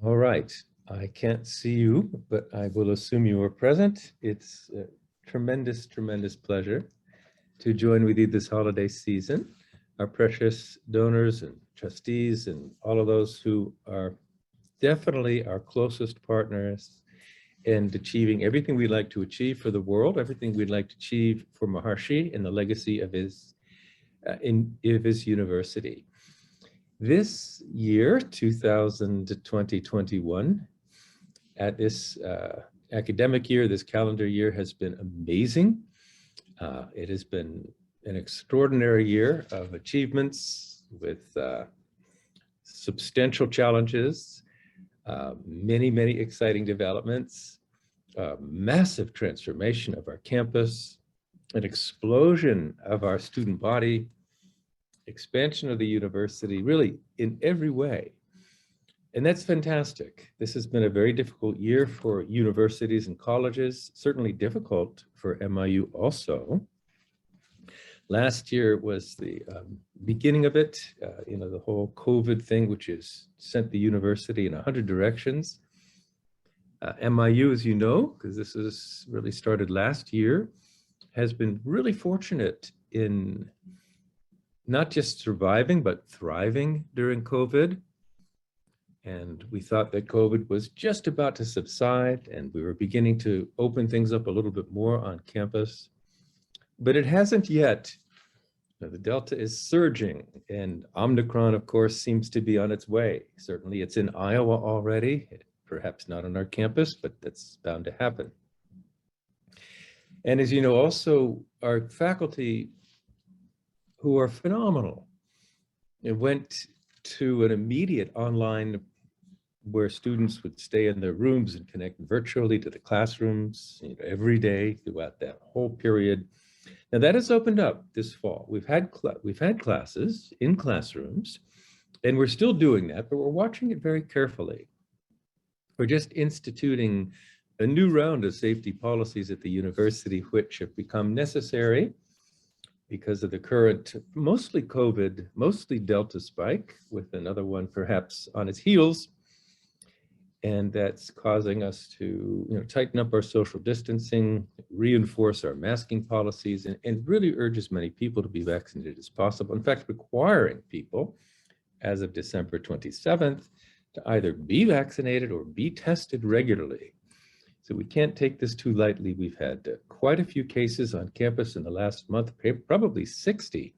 All right. I can't see you, but I will assume you are present. It's a tremendous, tremendous pleasure to join with you this holiday season. Our precious donors and trustees and all of those who are definitely our closest partners in achieving everything we'd like to achieve for the world, everything we'd like to achieve for Maharshi and the legacy of his university. This year, 2020-21, at this academic year, this calendar year has been amazing. It has been an extraordinary year of achievements with substantial challenges, many, many exciting developments, massive transformation of our campus, an explosion of our student body, expansion of the university, really in every way. And that's fantastic. This has been a very difficult year for universities and colleges, certainly difficult for MIU also. Last year was the beginning of it, the whole COVID thing, which has sent the university in 100 directions. MIU, as you know, because this is really started last year, has been really fortunate in not just surviving, but thriving during COVID. And we thought that COVID was just about to subside and we were beginning to open things up a little bit more on campus, but it hasn't yet. The Delta is surging and Omicron, of course, seems to be on its way. Certainly it's in Iowa already, perhaps not on our campus, but that's bound to happen. And as you know, also our faculty, who are phenomenal, it went to an immediate online where students would stay in their rooms and connect virtually to the classrooms every day throughout that whole period. Now that has opened up this fall. We've had classes in classrooms, and we're still doing that, but we're watching it very carefully. We're just instituting a new round of safety policies at the university, which have become necessary because of the current, mostly COVID, mostly Delta spike, with another one perhaps on its heels. And that's causing us to tighten up our social distancing, reinforce our masking policies, and really urge as many people to be vaccinated as possible. In fact, requiring people as of December 27th to either be vaccinated or be tested regularly. So we can't take this too lightly. We've had quite a few cases on campus in the last month, probably 60,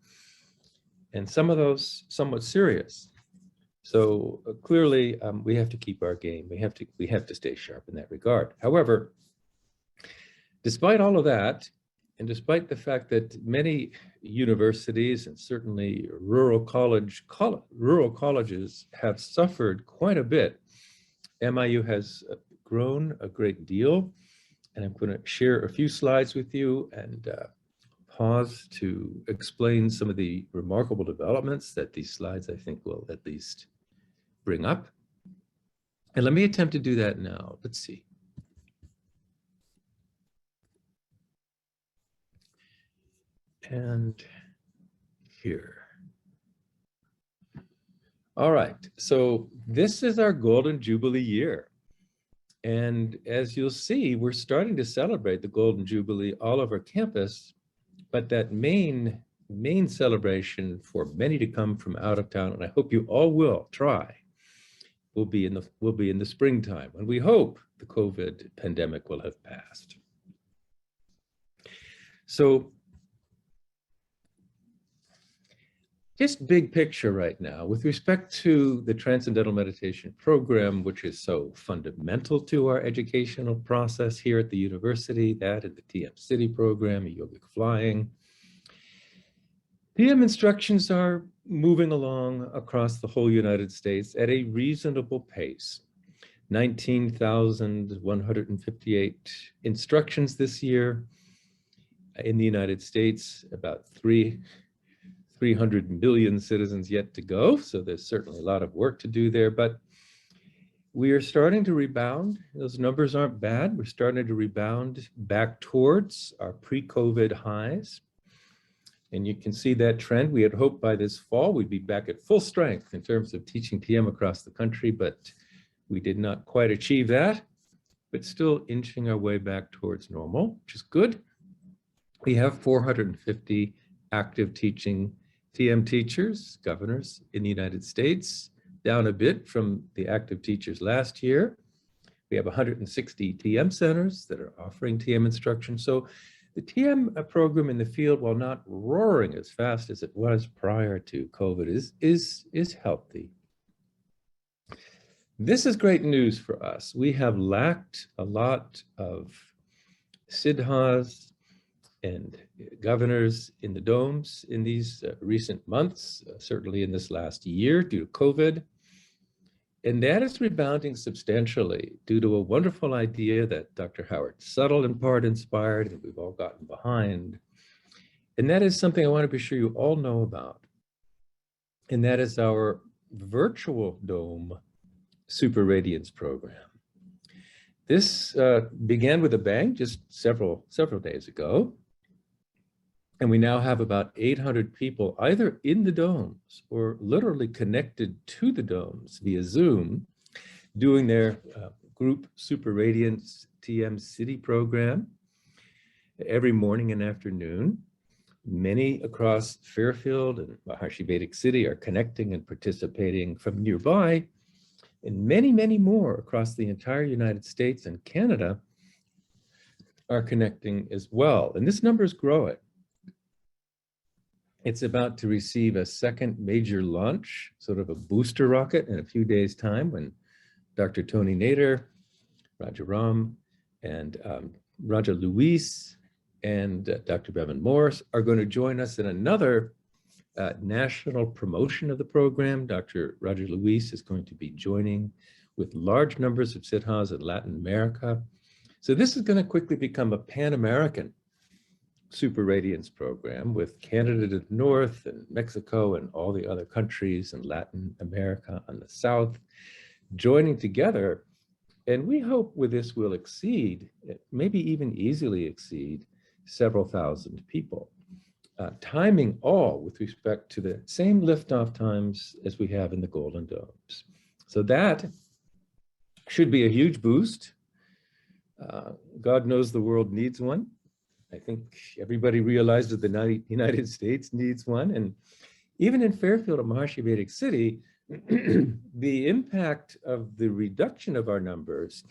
and some of those somewhat serious. So clearly we have to keep our game. We have to stay sharp in that regard. However, despite all of that, and despite the fact that many universities and certainly rural colleges have suffered quite a bit, MIU has grown a great deal, and I'm going to share a few slides with you and pause to explain some of the remarkable developments that these slides, I think, will at least bring up. And let me attempt to do that now. Let's see. And here. All right, so this is our Golden Jubilee year. And as you'll see, we're starting to celebrate the Golden Jubilee all over campus, but that main celebration for many to come from out of town, and I hope you all will try, will be in the springtime, when we hope the COVID pandemic will have passed. So just big picture right now, with respect to the Transcendental Meditation program, which is so fundamental to our educational process here at the university, that and the TM City program, yogic flying. TM instructions are moving along across the whole United States at a reasonable pace. 19,158 instructions this year in the United States, about 300 million citizens yet to go. So there's certainly a lot of work to do there, but we are starting to rebound. Those numbers aren't bad. We're starting to rebound back towards our pre-COVID highs. And you can see that trend. We had hoped by this fall we'd be back at full strength in terms of teaching TM across the country, but We did not quite achieve that, but still inching our way back towards normal, which is good. We have 450 active teaching TM teachers, governors in the United States, down a bit from the active teachers last year. We have 160 TM centers that are offering TM instruction. So the TM program in the field, while not roaring as fast as it was prior to COVID, is healthy. This is great news for us. We have lacked a lot of siddhas and governors in the domes in these recent months, certainly in this last year due to COVID. And that is rebounding substantially due to a wonderful idea that Dr. Howard Suttle in part inspired, and we've all gotten behind. And that is something I want to be sure you all know about. And that is our virtual dome Super Radiance program. This began with a bang just several days ago. And we now have about 800 people either in the domes or literally connected to the domes via Zoom, doing their group Super Radiance TM City program every morning and afternoon. Many across Fairfield and Maharshi Vedic City are connecting and participating from nearby, and many, many more across the entire United States and Canada are connecting as well. And this number is growing. It's about to receive a second major launch, sort of a booster rocket in a few days' time when Dr. Tony Nader, Rajaram, and Raja Luis, and Dr. Bevan Morris are going to join us in another national promotion of the program. Dr. Raja Luis is going to be joining with large numbers of siddhas in Latin America. So this is going to quickly become a Pan-American Super Radiance program with Canada to the north and Mexico and all the other countries and Latin America on the south joining together. And we hope with this we'll exceed, maybe even easily exceed, several thousand people. Timing all with respect to the same liftoff times as we have in the Golden Domes. So that should be a huge boost. God knows the world needs one. I think everybody realizes that the United States needs one. And even in Fairfield at Maharshi Vedic City, the impact of the reduction of our numbers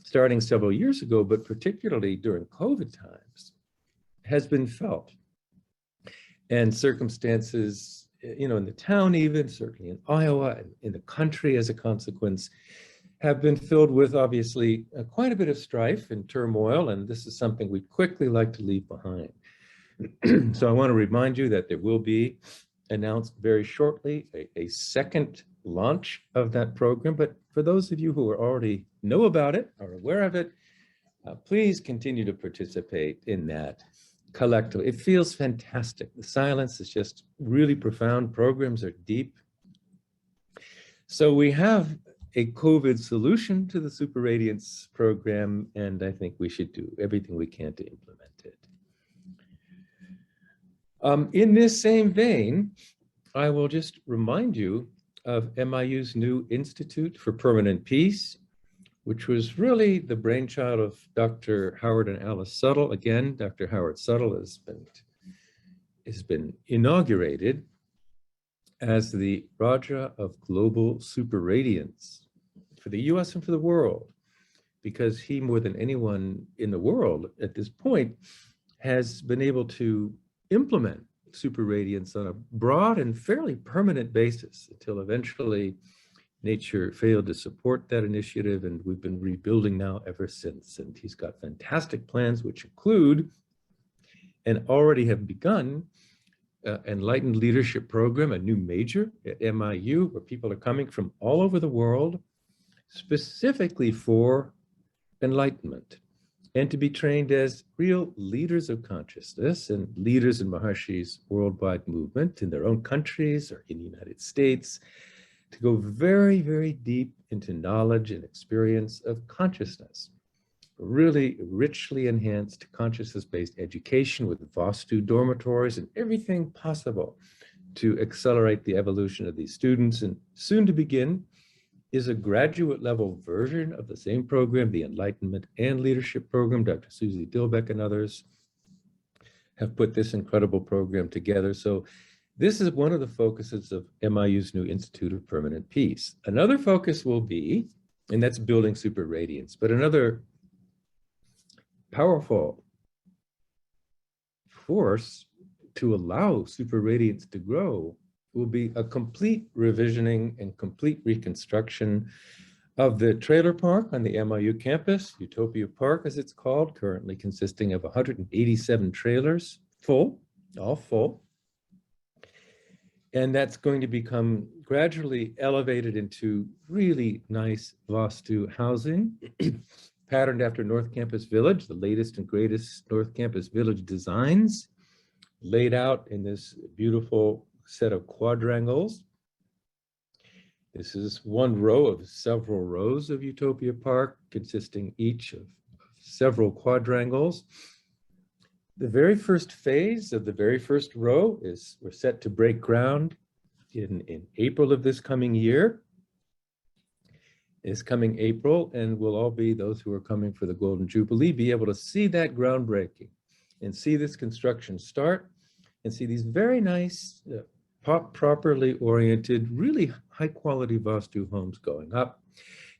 starting several years ago, but particularly during COVID times, has been felt. And circumstances, in the town even, certainly in Iowa, and in the country as a consequence, have been filled with, obviously, quite a bit of strife and turmoil, and this is something we'd quickly like to leave behind. So I want to remind you that there will be announced very shortly a second launch of that program, but for those of you who already know about it, are aware of it, please continue to participate in that collectively. It feels fantastic. The silence is just really profound. Programs are deep. So we have a COVID solution to the Super Radiance program, and I think we should do everything we can to implement it. In this same vein, I will just remind you of MIU's new Institute for Permanent Peace, which was really the brainchild of Dr. Howard and Alice Suttle. Again, Dr. Howard Suttle has been inaugurated as the Raja of Global Super Radiance for the US and for the world, because he, more than anyone in the world at this point, has been able to implement super radiance on a broad and fairly permanent basis until eventually nature failed to support that initiative, and we've been rebuilding now ever since. And he's got fantastic plans, which include, and already have begun, Enlightened Leadership Program, a new major at MIU, where people are coming from all over the world, specifically for enlightenment, and to be trained as real leaders of consciousness and leaders in Maharshi's worldwide movement in their own countries or in the United States, to go very, very deep into knowledge and experience of consciousness. Really richly enhanced consciousness-based education with Vastu dormitories and everything possible to accelerate the evolution of these students, and soon to begin is a graduate level version of the same program, the Enlightenment and Leadership Program. Dr. Susie Dilbeck and others have put this incredible program together. So this is one of the focuses of MIU's new Institute of Permanent Peace. Another focus will be, and that's building super radiance, but another powerful force to allow super radiance to grow will be a complete revisioning and complete reconstruction of the trailer park on the MIU campus, Utopia Park as it's called, currently consisting of 187 trailers, full, all full. And that's going to become gradually elevated into really nice Vastu housing, patterned after North Campus Village, the latest and greatest North Campus Village designs, laid out in this beautiful set of quadrangles. This is one row of several rows of Utopia Park, consisting each of several quadrangles. The very first phase of the very first row we're set to break ground in April of this coming year. Is coming April, and we'll all be, those who are coming for the Golden Jubilee, be able to see that groundbreaking and see this construction start and see these very nice, properly oriented, really high quality Vastu homes going up.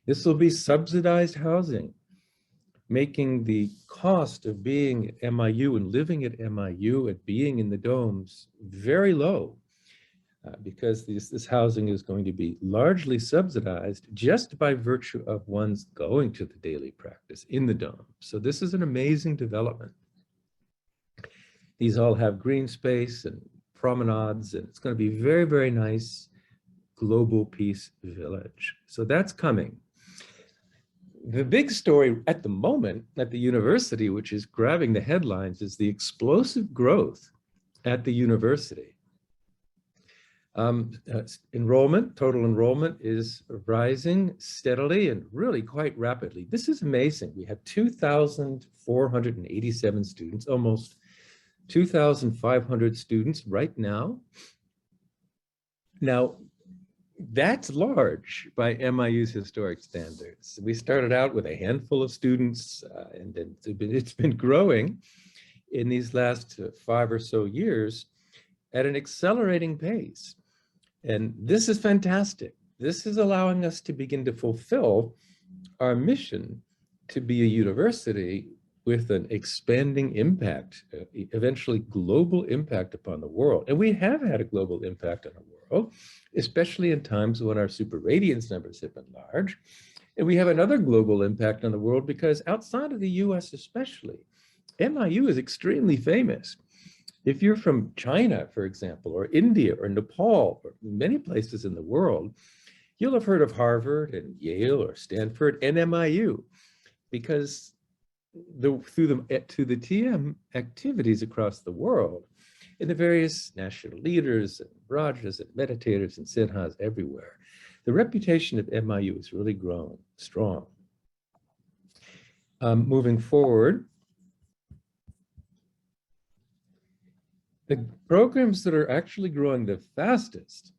This will be subsidized housing, making the cost of being at MIU and living at MIU and being in the domes very low, because this housing is going to be largely subsidized just by virtue of one's going to the daily practice in the dome. So this is an amazing development. These all have green space and promenades, and it's going to be very, very nice global peace village. So that's coming. The big story at the moment at the university, which is grabbing the headlines, is the explosive growth at the university. Enrollment, total enrollment is rising steadily and really quite rapidly. This is amazing. We have 2,487 students, almost 2,500 students right now. Now, that's large by MIU's historic standards. We started out with a handful of students, and then it's been growing in these last 5 or so years at an accelerating pace. And this is fantastic. This is allowing us to begin to fulfill our mission to be a university with an expanding impact, eventually global impact upon the world. And we have had a global impact on the world, especially in times when our super radiance numbers have been large. And we have another global impact on the world because outside of the US especially, MIU is extremely famous. If you're from China, for example, or India or Nepal, or many places in the world, you'll have heard of Harvard and Yale or Stanford and MIU, because through the TM activities across the world, and the various national leaders and rajas and meditators and siddhas everywhere, the reputation of MIU has really grown strong. Moving forward, the programs that are actually growing the fastest,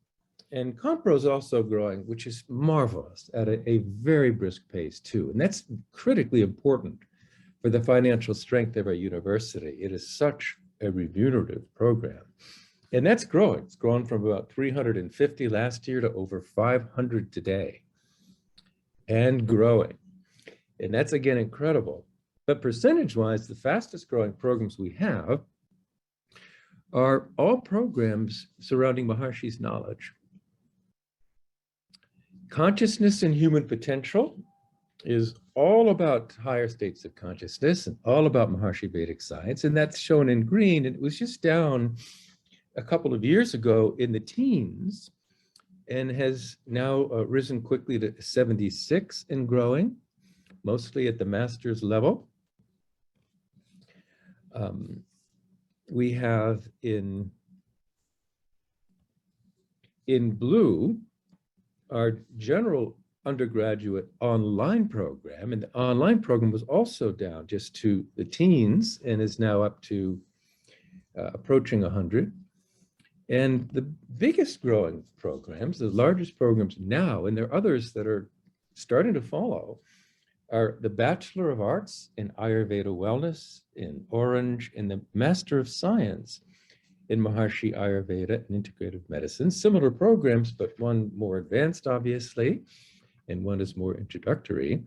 and Compro is also growing, which is marvelous, at a very brisk pace too. And that's critically important for the financial strength of our university. It is such a remunerative program. And that's growing. It's grown from about 350 last year to over 500 today, and growing. And that's, again, incredible. But percentage-wise, the fastest growing programs we have are all programs surrounding Maharshi's knowledge. Consciousness and human potential is all about higher states of consciousness and all about Maharshi Vedic science, and that's shown in green. And it was just down a couple of years ago in the teens and has now risen quickly to 76 and growing, mostly at the master's level. We have in blue our general undergraduate online program, and the online program was also down just to the teens and is now up to approaching 100. And the biggest growing programs, the largest programs now, and there are others that are starting to follow, are the Bachelor of Arts in Ayurveda Wellness in Orange and the Master of Science in Maharshi Ayurveda and Integrative Medicine. Similar programs, but one more advanced, obviously, and one is more introductory.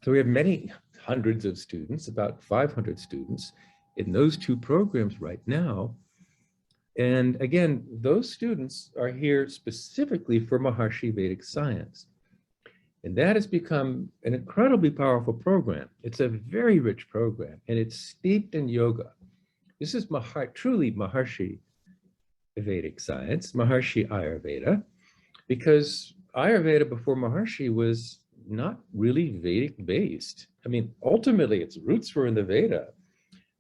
So we have many hundreds of students, about 500 students in those two programs right now. And again, those students are here specifically for Maharshi Vedic science. And that has become an incredibly powerful program. It's a very rich program, and it's steeped in yoga. This is truly Maharshi Vedic science, Maharshi Ayurveda, because Ayurveda before Maharshi was not really Vedic based. I mean, ultimately its roots were in the Veda,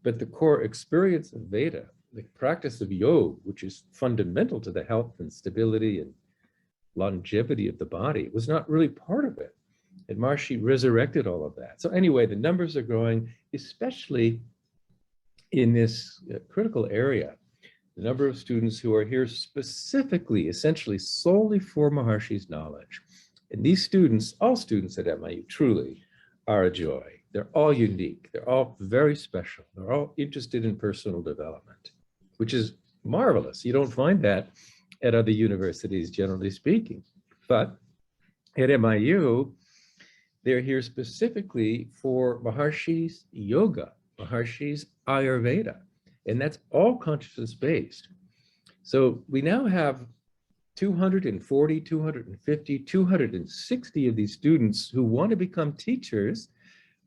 but the core experience of Veda, the practice of yoga, which is fundamental to the health and stability and longevity of the body, was not really part of it. And Maharshi resurrected all of that. So anyway, the numbers are growing, especially in this critical area. The number of students who are here specifically, essentially solely for Maharshi's knowledge. And these students, all students at MIU, truly are a joy. They're all unique. They're all very special. They're all interested in personal development, which is marvelous. You don't find that at other universities, generally speaking. But at MIU, they're here specifically for Maharshi's yoga, Maharshi's Ayurveda, and that's all consciousness-based. So we now have 240, 250, 260 of these students who want to become teachers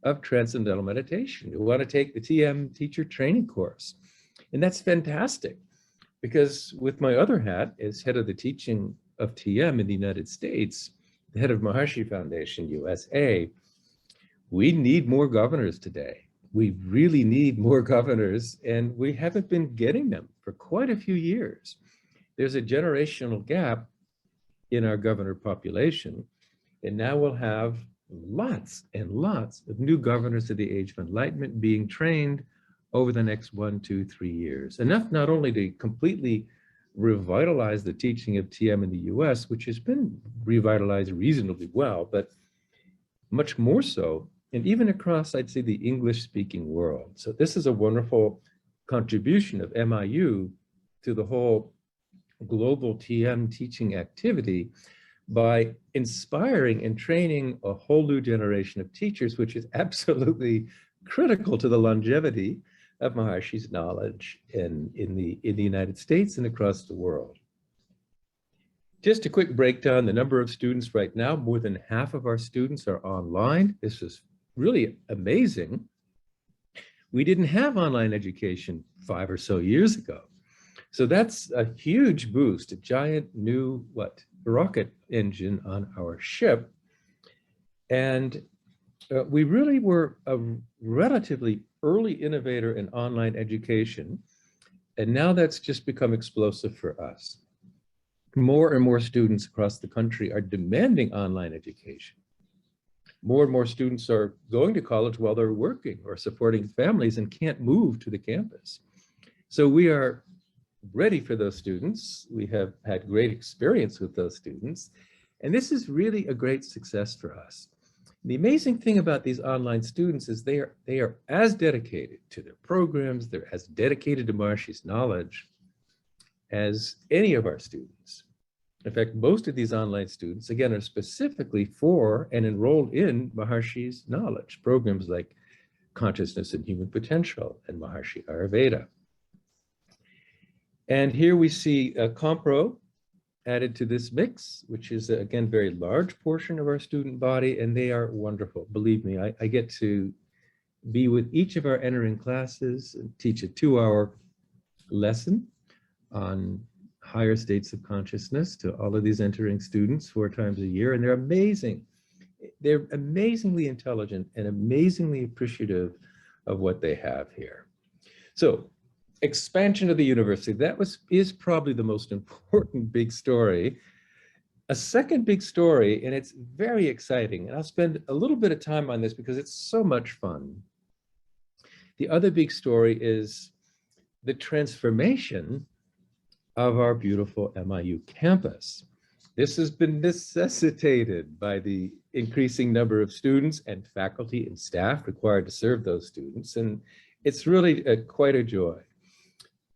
of Transcendental Meditation, who want to take the TM teacher training course. And that's fantastic, because with my other hat as head of the teaching of TM in the United States, the head of Maharshi Foundation, USA, we need more governors today. We really need more governors, and we haven't been getting them for quite a few years. There's a generational gap in our governor population, and now we'll have lots and lots of new governors of the Age of Enlightenment being trained over the next 1, 2, 3 years. Enough not only to completely revitalize the teaching of TM in the US, which has been revitalized reasonably well, but much more so, and even across, I'd say, the English-speaking world. So this is a wonderful contribution of MIU to the whole global TM teaching activity by inspiring and training a whole new generation of teachers, which is absolutely critical to the longevity of Maharshi's knowledge in the United States and across the world. Just a quick breakdown, the number of students right now, more than half of our students are online. This is really amazing. We didn't have online education 5 or so years ago. So that's a huge boost, a giant new, rocket engine on our ship. And we really were a relatively early innovator in online education. And now that's just become explosive for us. More and more students across the country are demanding online education. More and more students are going to college while they're working or supporting families and can't move to the campus. So we are ready for those students. We have had great experience with those students. And this is really a great success for us. The amazing thing about these online students is they are as dedicated to their programs, they're as dedicated to Maharshi's knowledge as any of our students. In fact, most of these online students, again, are specifically for and enrolled in Maharshi's knowledge, programs like Consciousness and Human Potential and Maharshi Ayurveda. And here we see Compro added to this mix, which is, again, very large portion of our student body, and they are wonderful. Believe me, I get to be with each of our entering classes and teach a 2-hour lesson on higher states of consciousness to all of these entering students 4 times a year, and they're amazing. They're amazingly intelligent and amazingly appreciative of what they have here. So, expansion of the university, that is probably the most important big story. A second big story, and it's very exciting, and I'll spend a little bit of time on this because it's so much fun. The other big story is the transformation of our beautiful MIU campus. This has been necessitated by the increasing number of students and faculty and staff required to serve those students, and it's really quite a joy.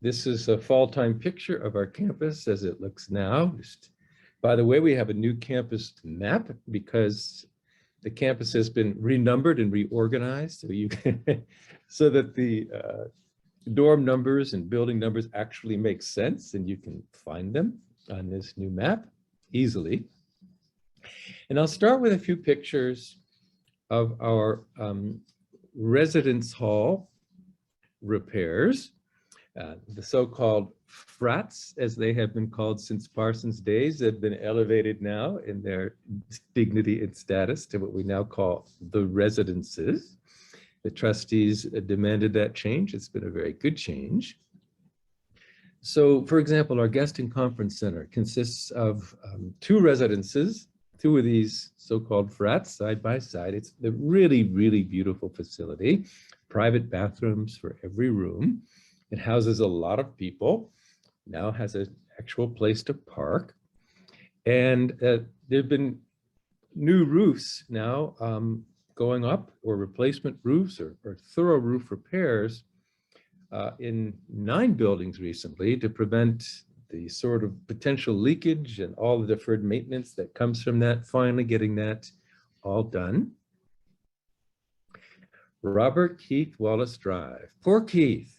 This is a fall-time picture of our campus as it looks now. By the way, we have a new campus map because the campus has been renumbered and reorganized so that the dorm numbers and building numbers actually make sense, and you can find them on this new map easily. And I'll start with a few pictures of our residence hall repairs, the so-called frats, as they have been called since Parsons' days, have been elevated now in their dignity and status to what we now call the residences. The trustees demanded that change. It's been a very good change. So, for example, our guest and conference center consists of 2 residences, 2 of these so-called frats side by side. It's a really, really beautiful facility, private bathrooms for every room. It houses a lot of people, now has an actual place to park. And there have been new roofs now going up, or replacement roofs or thorough roof repairs in 9 buildings recently to prevent the sort of potential leakage and all the deferred maintenance that comes from that, finally getting that all done. Robert Keith Wallace Drive. Poor Keith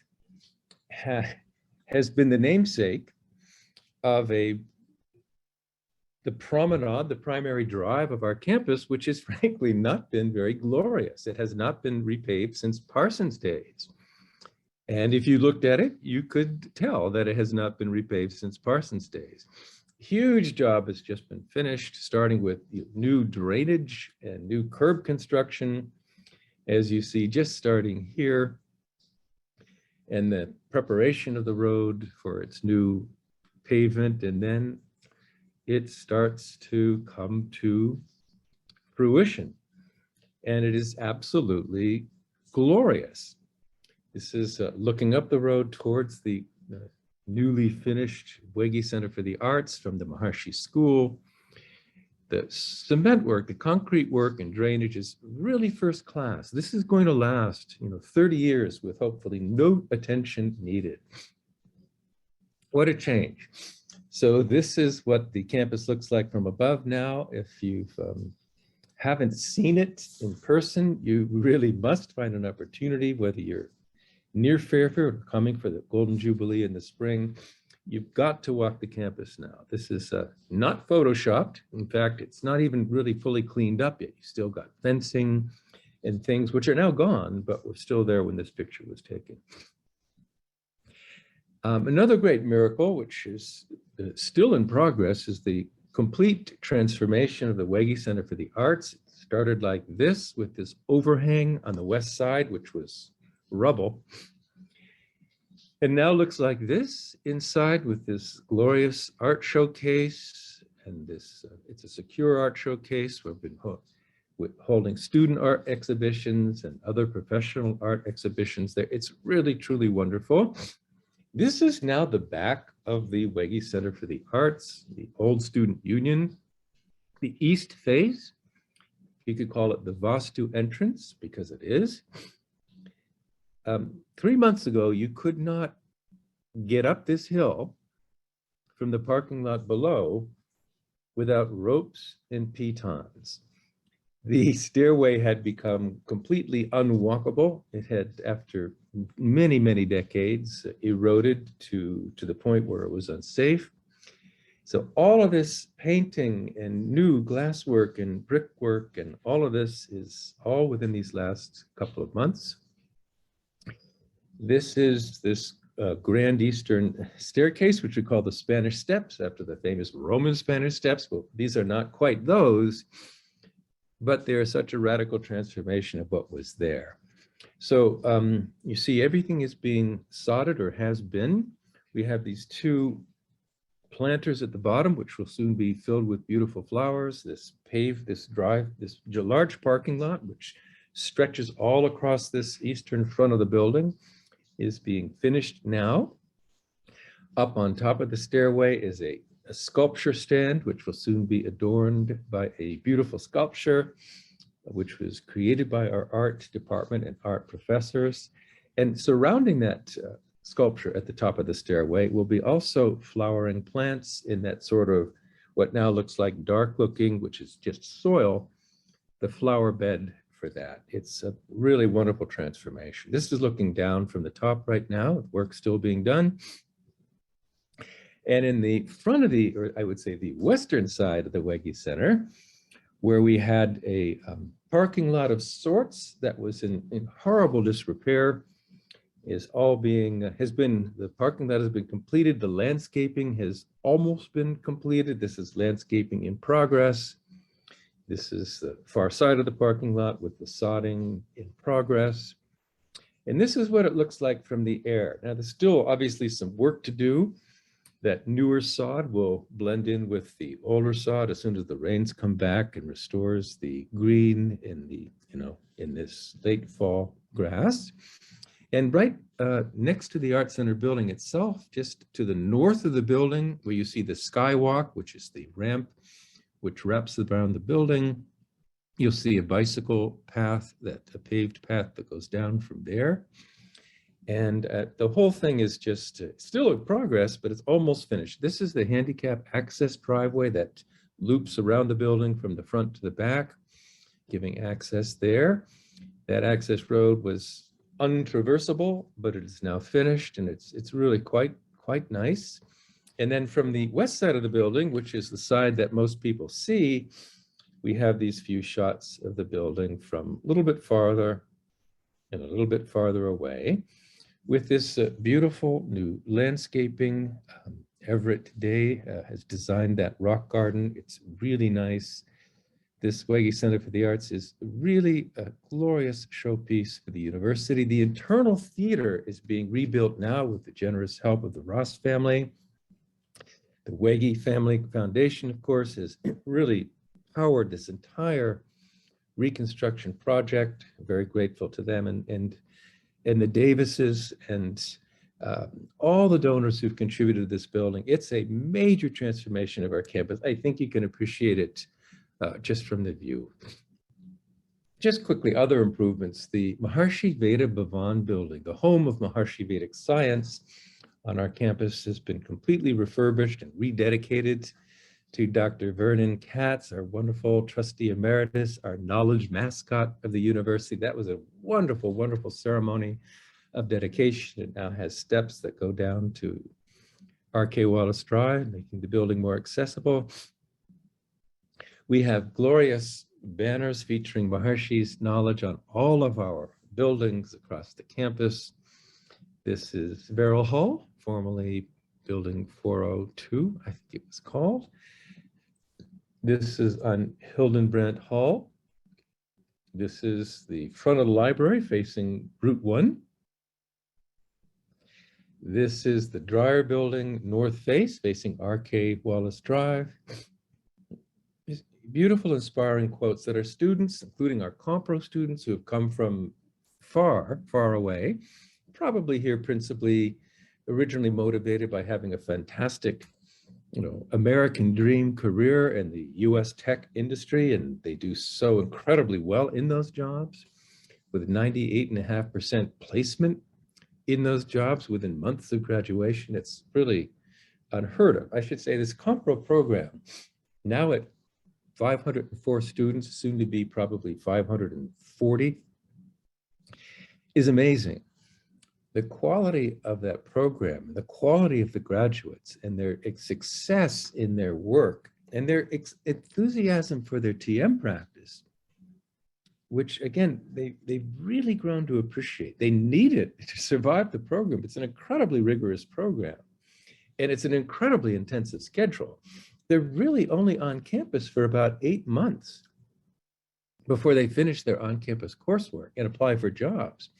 has been the namesake of the promenade, the primary drive of our campus, which has frankly not been very glorious. It has not been repaved since Parsons' days. And if you looked at it, you could tell that it has not been repaved since Parsons' days. Huge job has just been finished, starting with new drainage and new curb construction, as you see, just starting here, and the preparation of the road for its new pavement, and then it starts to come to fruition. And it is absolutely glorious. This is looking up the road towards the newly finished Wege Center for the Arts from the Maharshi School. The cement work, the concrete work and drainage is really first class. This is going to last, 30 years with hopefully no attention needed. What a change. So this is what the campus looks like from above now. If you haven't seen it in person, you really must find an opportunity, whether you're near Fairfield or coming for the Golden Jubilee in the spring. You've got to walk the campus now. This is not photoshopped. In fact, it's not even really fully cleaned up yet. You still got fencing and things which are now gone, but were still there when this picture was taken. Another great miracle, which is still in progress, is the complete transformation of the Wege Center for the Arts. It started like this, with this overhang on the west side, which was rubble. And now looks like this inside, with this glorious art showcase. And this, it's a secure art showcase. We've been holding student art exhibitions and other professional art exhibitions there. It's really, truly wonderful. This is now the back of the Wege Center for the Arts, the old student union. The east face, you could call it the Vastu entrance, because it is. 3 months ago, you could not get up this hill from the parking lot below without ropes and pitons. The stairway had become completely unwalkable. It had, after many, many decades, eroded to the point where it was unsafe. So all of this painting and new glasswork and brickwork and all of this is all within these last couple of months. This is this Grand Eastern staircase, which we call the Spanish Steps, after the famous Roman Spanish Steps. Well, these are not quite those, but they're such a radical transformation of what was there. So you see, everything is being sodded, or has been. We have these 2 planters at the bottom, which will soon be filled with beautiful flowers. This large parking lot, which stretches all across this eastern front of the building, is being finished now. Up on top of the stairway is a sculpture stand, which will soon be adorned by a beautiful sculpture, which was created by our art department and art professors. And surrounding that sculpture at the top of the stairway will be also flowering plants in that sort of what now looks like dark looking, which is just soil, the flower bed for that. It's a really wonderful transformation. This is looking down from the top right now, work still being done. And in the front of the, or I would say the western side of the Wege Center, where we had a parking lot of sorts that was in horrible disrepair, is all being, the parking lot has been completed. The landscaping has almost been completed. This is landscaping in progress. This is the far side of the parking lot with the sodding in progress. And this is what it looks like from the air. Now, there's still obviously some work to do. That newer sod will blend in with the older sod as soon as the rains come back and restores the green in the, in this late fall grass. And right next to the Art Center building itself, just to the north of the building, where you see the skywalk, which is the ramp which wraps around the building, you'll see a bicycle path, a paved path that goes down from there. And the whole thing is just still in progress, but it's almost finished. This is the handicap access driveway that loops around the building from the front to the back, giving access there. That access road was untraversable, but it is now finished, and it's really quite nice. And then from the west side of the building, which is the side that most people see, we have these few shots of the building from a little bit farther and a little bit farther away, with this beautiful new landscaping. Everett Day has designed that rock garden. It's really nice. This Wege Center for the Arts is really a glorious showpiece for the university. The internal theater is being rebuilt now with the generous help of the Ross family. The Wege Family Foundation, of course, has really powered this entire reconstruction project. I'm very grateful to them and the Davises and all the donors who've contributed to this building. It's a major transformation of our campus. I think you can appreciate it just from the view. Just quickly, other improvements. The Maharshi Vedahavan building, the home of Maharshi Vedic science on our campus, has been completely refurbished and rededicated to Dr. Vernon Katz, our wonderful trustee emeritus, our knowledge mascot of the university. That was a wonderful, wonderful ceremony of dedication. It now has steps that go down to R.K. Wallace Drive, making the building more accessible. We have glorious banners featuring Maharshi's knowledge on all of our buildings across the campus. This is Verrill Hall, formerly Building 402, I think it was called. This is on Hildenbrandt Hall. This is the front of the library facing Route 1. This is the Dreyer Building north face facing R.K. Wallace Drive. These beautiful, inspiring quotes that our students, including our Compro students who have come from far, far away, probably here principally originally motivated by having a fantastic American dream career in the US tech industry, and they do so incredibly well in those jobs with 98.5% placement in those jobs within months of graduation. It's really unheard of. I should say this Compro program, now at 504 students, soon to be probably 540, is amazing. The quality of that program, the quality of the graduates and their success in their work and their enthusiasm for their TM practice, which again, they've really grown to appreciate. They need it to survive the program. It's an incredibly rigorous program and it's an incredibly intensive schedule. They're really only on campus for about 8 months before they finish their on-campus coursework and apply for jobs.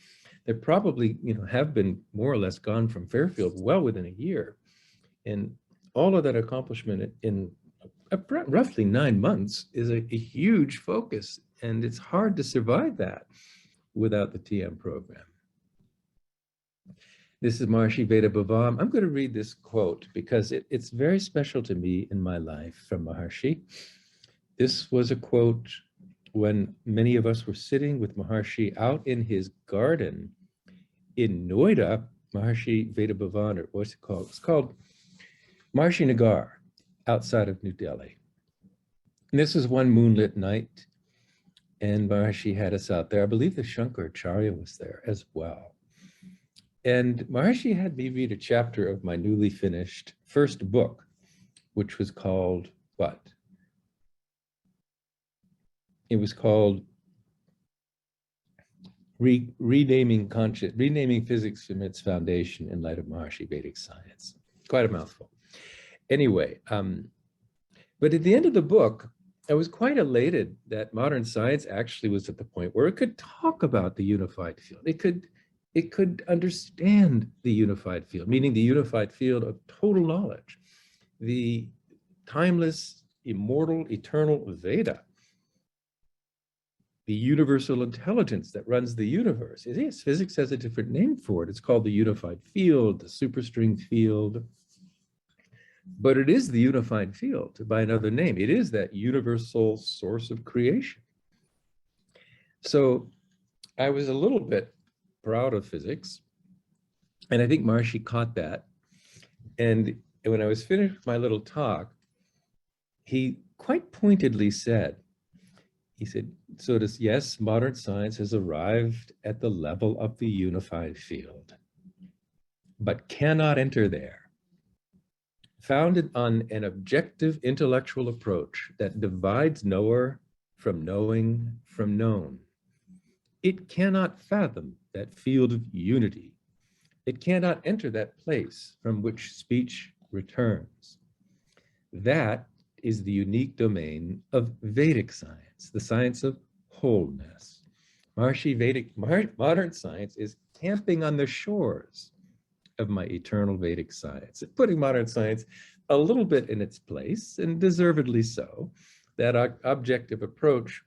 They probably, have been more or less gone from Fairfield well within a year. And all of that accomplishment in roughly 9 months is a huge focus. And it's hard to survive that without the TM program. This is Maharshi Vedahavan. I'm going to read this quote because it's very special to me in my life from Maharshi. This was a quote when many of us were sitting with Maharshi out in his garden in Noida. Maharshi Vedahavan, or what's it called? It's called Maharshi Nagar, outside of New Delhi. And this was one moonlit night, and Maharshi had us out there. I believe the Shankaracharya was there as well. And Maharshi had me read a chapter of my newly finished first book, which was called what? It was called Renaming Physics from its Foundation in Light of Maharshi Vedic Science. Quite a mouthful. Anyway, but at the end of the book, I was quite elated that modern science actually was at the point where it could talk about the unified field. It could understand the unified field, meaning the unified field of total knowledge, the timeless, immortal, eternal Veda, the universal intelligence that runs the universe. It is. Physics has a different name for it. It's called the unified field, the superstring field. But it is the unified field by another name. It is that universal source of creation. So I was a little bit proud of physics, and I think Maharshi caught that. And when I was finished with my little talk, he quite pointedly said, he said, so does, yes, modern science has arrived at the level of the unified field, but cannot enter there. Founded on an objective intellectual approach that divides knower from knowing from known, it cannot fathom that field of unity. It cannot enter that place from which speech returns. That is the unique domain of Vedic science, the science of wholeness. Modern science is camping on the shores of my eternal Vedic science, putting modern science a little bit in its place, and deservedly so. That objective approach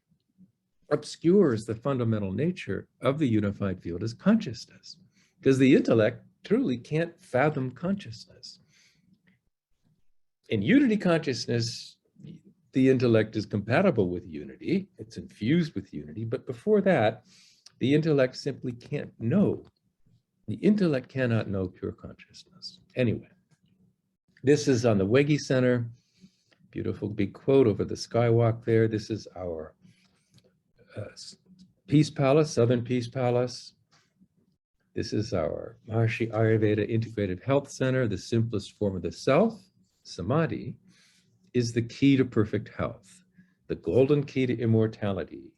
obscures the fundamental nature of the unified field as consciousness, because the intellect truly can't fathom consciousness. In unity consciousness, the intellect is compatible with unity, it's infused with unity, but before that, the intellect simply can't know. The intellect cannot know pure consciousness. Anyway, this is on the Wege Center. Beautiful big quote over the skywalk there. This is our Peace Palace, Southern Peace Palace. This is our Maharshi Ayurveda Integrative Health Center. The simplest form of the self, Samadhi, is the key to perfect health, the golden key to immortality,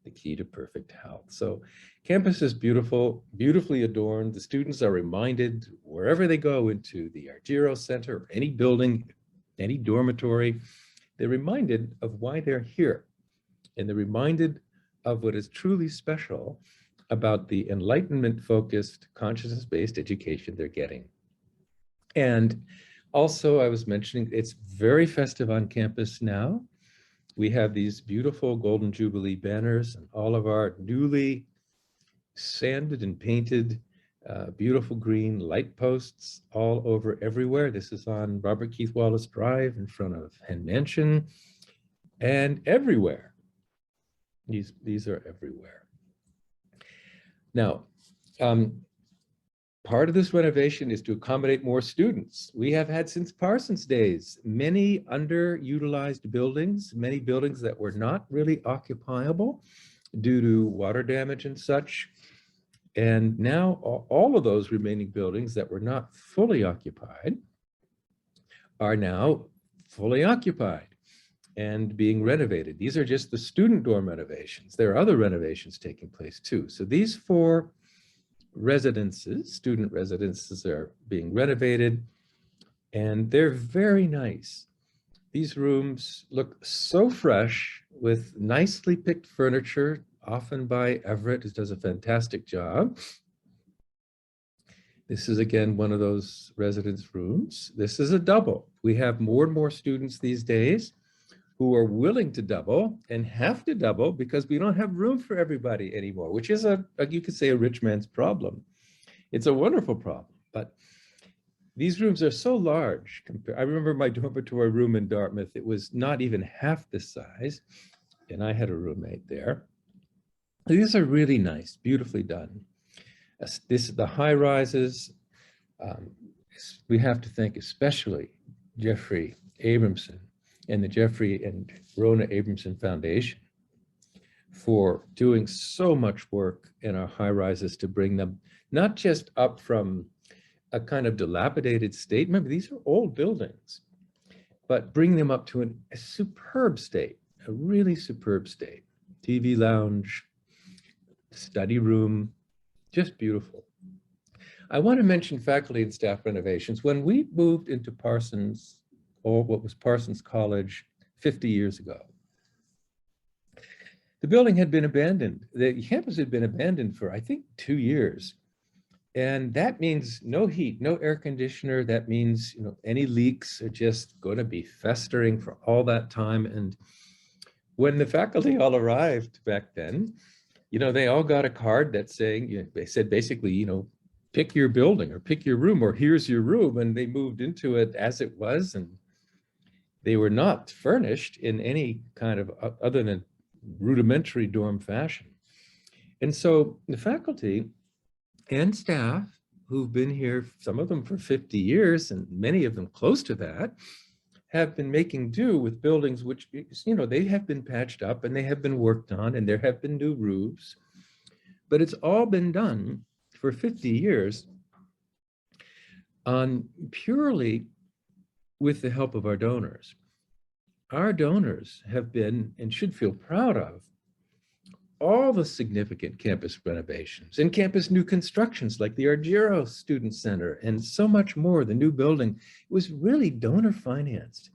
the key to perfect health. So campus is beautiful, beautifully adorned. The students are reminded wherever they go into the Argiro Center, or any building, any dormitory, they're reminded of why they're here. And they're reminded of what is truly special about the enlightenment-focused, consciousness-based education they're getting. And also, I was mentioning, it's very festive on campus now. We have these beautiful Golden Jubilee banners and all of our newly sanded and painted beautiful green light posts all over everywhere. This is on Robert Keith Wallace Drive in front of Penn Mansion, and everywhere. These are everywhere. Now, part of this renovation is to accommodate more students. We have had since Parsons days, many underutilized buildings, many buildings that were not really occupiable due to water damage and such. And now all of those remaining buildings that were not fully occupied are now fully occupied and being renovated. These are just the student dorm renovations. There are other renovations taking place too. So these 4 residences, student residences, are being renovated, and they're very nice. These rooms look so fresh with nicely picked furniture, often by Everett, who does a fantastic job. This is, again, one of those residence rooms. This is a double. We have more and more students these days who are willing to double and have to double because we don't have room for everybody anymore, which is you could say, a rich man's problem. It's a wonderful problem. but these rooms are so large. I remember my dormitory room in Dartmouth, it was not even half the size, and I had a roommate there. These are really nice, beautifully done. This is the high rises. We have to thank especially Jeffrey Abramson and the Jeffrey and Rona Abramson Foundation for doing so much work in our high rises to bring them not just up from a kind of dilapidated state. Remember, these are old buildings, but bring them up to a superb state, a really superb state. TV lounge, study room, just beautiful. I want to mention faculty and staff renovations. When we moved into Parsons, or what was Parsons College 50 years ago, the building had been abandoned. The campus had been abandoned for, I think, 2 years. And that means no heat, no air conditioner. That means, any leaks are just going to be festering for all that time. And when the faculty all arrived back then, they all got a card that's saying, they said basically, pick your building or pick your room, or here's your room. And they moved into it as it was. And they were not furnished in any kind of other than rudimentary dorm fashion. And so the faculty and staff who've been here, some of them for 50 years and many of them close to that, have been making do with buildings which, they have been patched up and they have been worked on and there have been new roofs, but it's all been done for 50 years on purely with the help of our donors. Our donors have been and should feel proud of all the significant campus renovations and campus new constructions like the Argiro Student Center and so much more. The new building was really donor financed.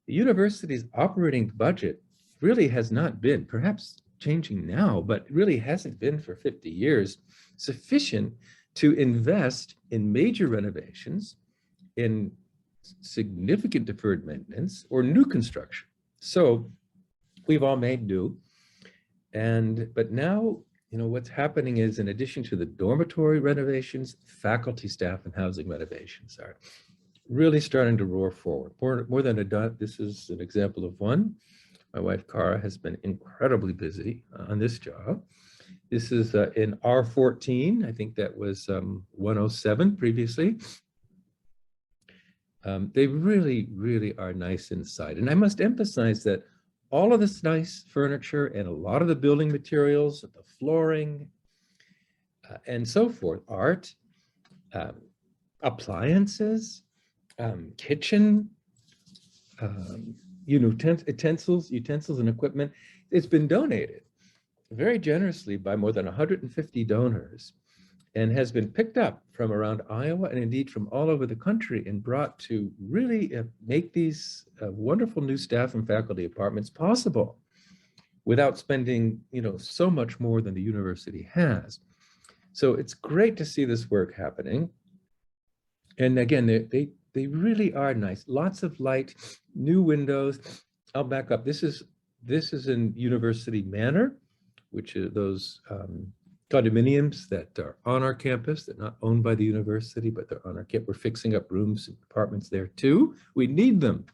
The university's operating budget really has not been, perhaps changing now, but really hasn't been for 50 years, sufficient to invest in major renovations, in significant deferred maintenance or new construction. So we've all made do. But now, what's happening is, in addition to the dormitory renovations, faculty, staff, and housing renovations are really starting to roar forward. More than a dozen. This is an example of one. My wife, Cara, has been incredibly busy on this job. This is in R14. I think that was 107 previously. They really, really are nice inside. And I must emphasize that all of this nice furniture and a lot of the building materials, the flooring, and so forth, art, appliances, kitchen, utensils and equipment, it's been donated very generously by more than 150 donors and has been picked up from around Iowa and indeed from all over the country and brought to really make these wonderful new staff and faculty apartments possible without spending, so much more than the university has. So it's great to see this work happening. And again, they really are nice. Lots of light, new windows. I'll back up. This is in University Manor, which are those condominiums that are on our campus. They're not owned by the university, but they're on our campus. We're fixing up rooms and apartments there too. We need them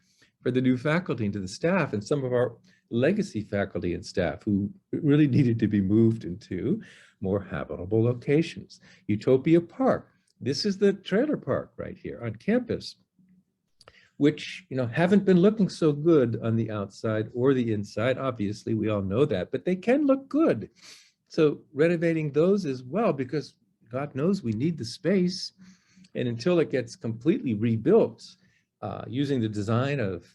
for the new faculty and to the staff and some of our legacy faculty and staff who really needed to be moved into more habitable locations. Utopia Park. This is the trailer park right here on campus, which, haven't been looking so good on the outside or the inside. Obviously, we all know that, but they can look good. So renovating those as well, because God knows we need the space. And until it gets completely rebuilt, using the design of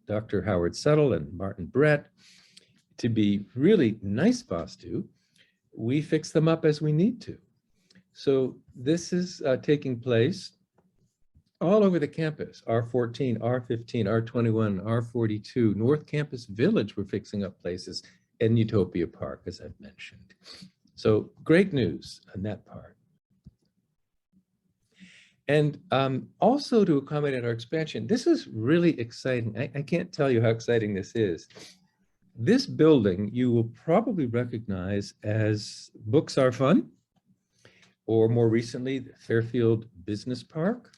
Dr. Howard Settle and Martin Brett to be really nice vastu, we fix them up as we need to. So this is taking place all over the campus, R14, R15, R21, R42, North Campus Village, we're fixing up places, and Utopia Park, as I've mentioned. So great news on that part. And also to accommodate our expansion, this is really exciting. I can't tell you how exciting this is. This building you will probably recognize as Books Are Fun, or more recently, the Fairfield Business Park.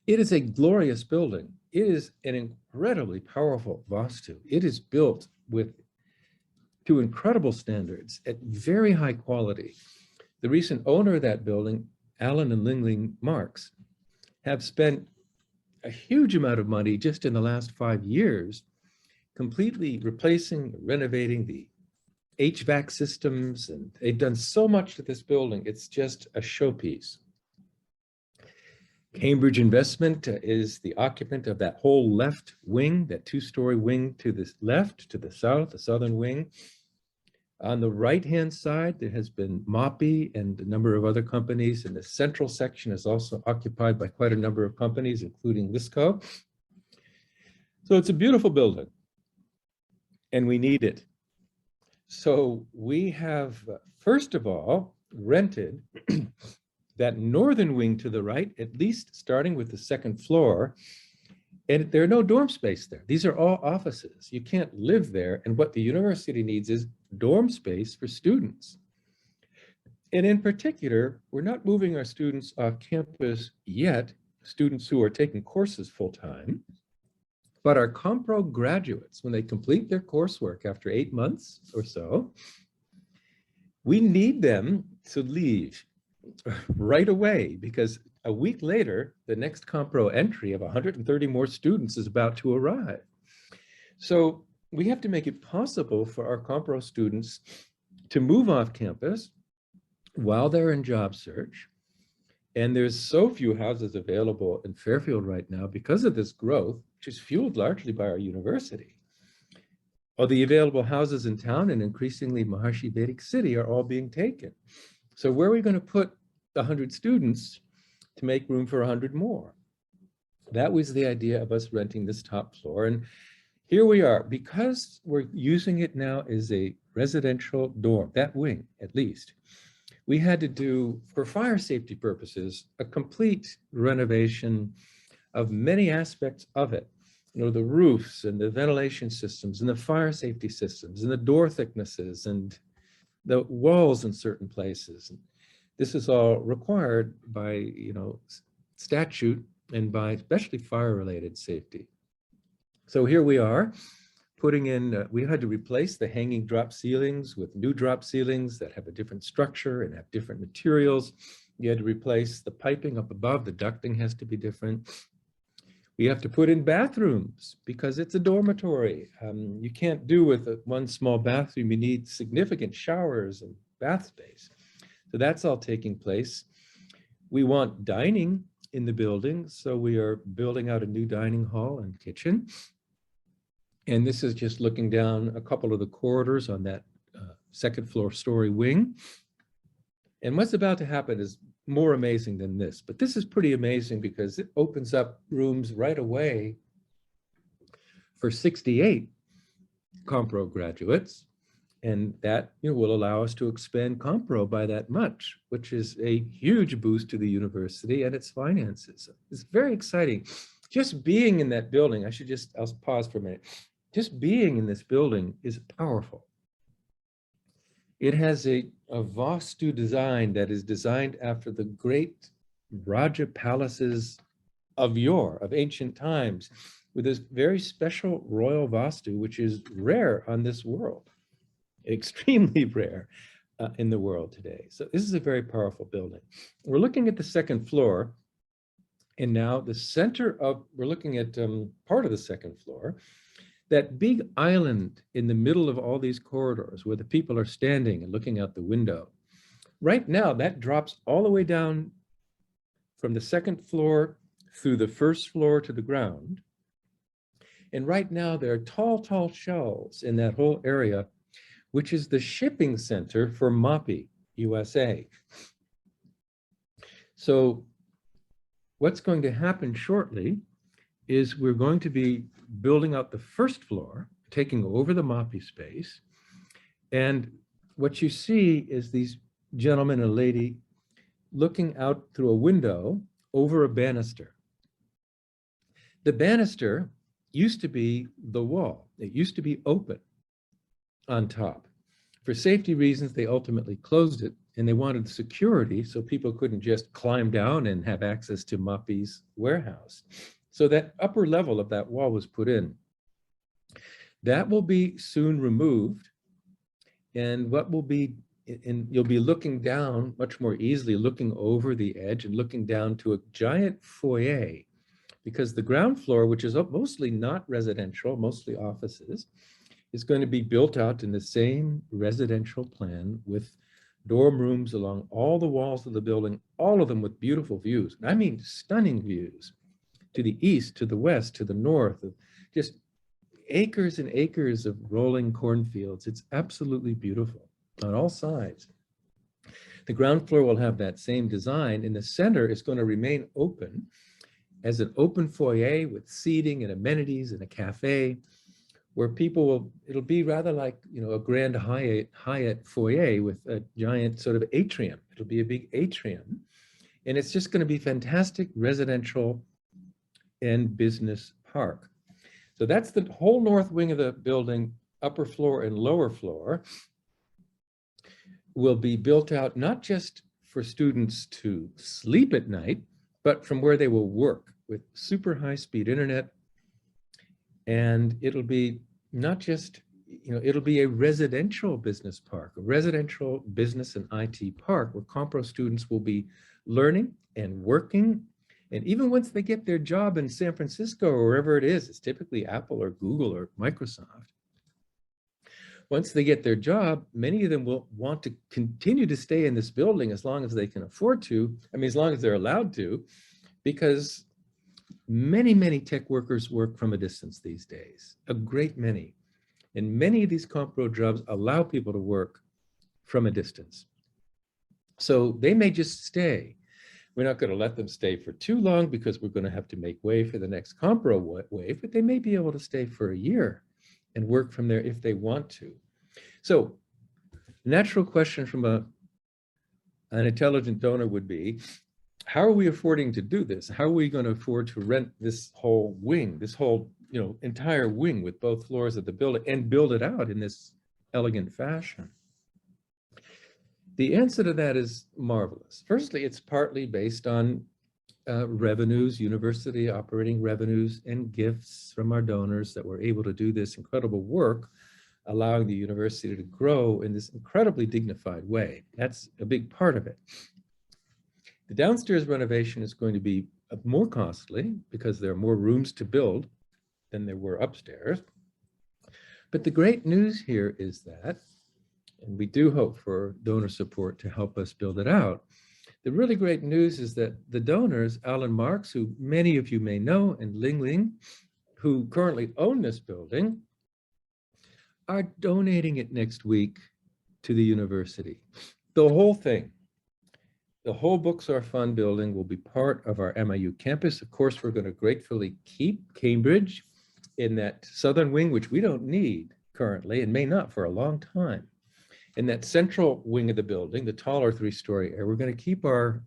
It is a glorious building. It is an incredibly powerful Vastu. It is built to incredible standards at very high quality. The recent owner of that building, Alan and Lingling Marks, have spent a huge amount of money just in the last 5 years, completely replacing, renovating the HVAC systems, and they've done so much to this building. It's just a showpiece. Cambridge Investment is the occupant of that whole left wing, that 2-story wing to the left, to the south, the southern wing. On the right-hand side, there has been MOPI and a number of other companies, and the central section is also occupied by quite a number of companies, including Lisco. So it's a beautiful building, and we need it. So we have, first of all, rented that northern wing to the right, at least starting with the second floor, and there are no dorm space there. These are all offices. You can't live there, and what the university needs is dorm space for students. And in particular, we're not moving our students off campus yet, students who are taking courses full-time, but our Compro graduates, when they complete their coursework after 8 months or so, we need them to leave right away, because a week later, the next Compro entry of 130 more students is about to arrive. So we have to make it possible for our Compro students to move off campus while they're in job search. And there's so few houses available in Fairfield right now because of this growth, which is fueled largely by our university. All the available houses in town and increasingly Maharshi Vedic City are all being taken. So where are we going to put the 100 students to make room for 100 more? That was the idea of us renting this top floor. And here we are, because we're using it now as a residential dorm, that wing at least. We had to do, for fire safety purposes, a complete renovation of many aspects of it. You know, the roofs and the ventilation systems and the fire safety systems and the door thicknesses and the walls in certain places. And this is all required by, you know, statute and by especially fire-related safety. So here we are, putting in, we had to replace the hanging drop ceilings with new drop ceilings that have a different structure and have different materials. You had to replace the piping up above, the ducting has to be different. We have to put in bathrooms because it's a dormitory. You can't do with one small bathroom, you need significant showers and bath space. So that's all taking place. We want dining in the building, so we are building out a new dining hall and kitchen. And this is just looking down a couple of the corridors on that second floor story wing. And what's about to happen is more amazing than this, but this is pretty amazing because it opens up rooms right away for 68 Compro graduates. And that, you know, will allow us to expand Compro by that much, which is a huge boost to the university and its finances. It's very exciting. Just being in that building, I'll pause for a minute. Just being in this building is powerful. It has a Vastu design that is designed after the great Raja palaces of yore, of ancient times, with this very special royal Vastu, which is rare on this world, extremely rare in the world today. So this is a very powerful building. We're looking at the second floor, and now the center of, we're looking at part of the second floor. That big island in the middle of all these corridors where the people are standing and looking out the window. Right now, that drops all the way down from the second floor through the first floor to the ground. And right now, there are tall, tall shelves in that whole area, which is the shipping center for MOPI, USA. So what's going to happen shortly is we're going to be building out the first floor, taking over the MOPI space. And what you see is these gentlemen and lady looking out through a window over a banister. The banister used to be the wall. It used to be open on top. For safety reasons, they ultimately closed it and they wanted security so people couldn't just climb down and have access to Mapi's warehouse. So that upper level of that wall was put in. That will be soon removed, and what will be, and you'll be looking down much more easily, looking over the edge and looking down to a giant foyer, because the ground floor, which is mostly not residential, mostly offices, is going to be built out in the same residential plan with dorm rooms along all the walls of the building, all of them with beautiful views. I mean, stunning views to the east, to the west, to the north, just acres and acres of rolling cornfields. It's absolutely beautiful on all sides. The ground floor will have that same design, and the center is going to remain open as an open foyer with seating and amenities and a cafe, where people will, it'll be rather like, you know, a Grand Hyatt foyer with a giant sort of atrium. It'll be a big atrium, and it's just going to be fantastic residential and business park. So that's the whole north wing of the building, upper floor and lower floor, will be built out not just for students to sleep at night, but from where they will work with super high-speed internet. And it'll be not just, you know, it'll be a residential business park, a residential business and IT park where Compro students will be learning and working. And even once they get their job in San Francisco or wherever it is, it's typically Apple or Google or Microsoft. Once they get their job, many of them will want to continue to stay in this building as long as they can afford to. I mean, as long as they're allowed to, because many, many tech workers work from a distance these days, a great many. And many of these Compro jobs allow people to work from a distance. So they may just stay. We're not going to let them stay for too long because we're going to have to make way for the next Compro wave, but they may be able to stay for a year and work from there if they want to. So natural question from an intelligent donor would be, how are we affording to do this? How are we going to afford to rent this whole wing, this whole, you know, entire wing with both floors of the building and build it out in this elegant fashion? The answer to that is marvelous. Firstly, it's partly based on revenues, university operating revenues, and gifts from our donors that were able to do this incredible work, allowing the university to grow in this incredibly dignified way. That's a big part of it. The downstairs renovation is going to be more costly because there are more rooms to build than there were upstairs. But the great news here is that, and we do hope for donor support to help us build it out, the really great news is that the donors, Alan Marks, who many of you may know, and Ling Ling, who currently own this building, are donating it next week to the university. The whole thing. The whole Books Are Fun building will be part of our MIU campus. Of course, we're going to gratefully keep Cambridge in that southern wing, which we don't need currently and may not for a long time. In that central wing of the building, the taller 3-story area, we're going to keep our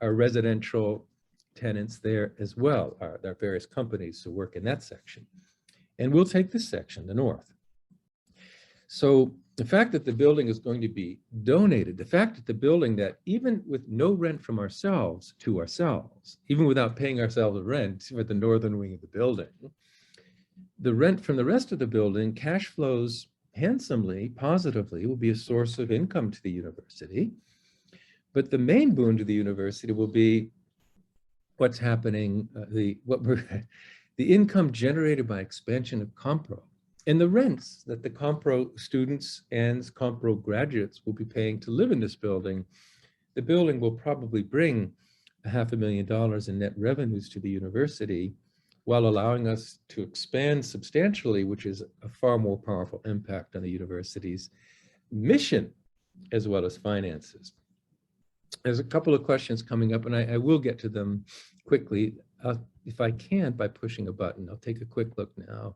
residential tenants there as well, our various companies who work in that section. And we'll take this section, the north. So the fact that the building is going to be donated, the fact that the building that even with no rent from ourselves to ourselves, even without paying ourselves rent for the northern wing of the building, the rent from the rest of the building cash flows handsomely, positively, will be a source of income to the university. But the main boon to the university will be what's happening, the income generated by expansion of Compro. And the rents that the Compro students and Compro graduates will be paying to live in this building, the building will probably bring $500,000 in net revenues to the university while allowing us to expand substantially, which is a far more powerful impact on the university's mission as well as finances. There's a couple of questions coming up, and I will get to them quickly, if I can, by pushing a button. I'll take a quick look now.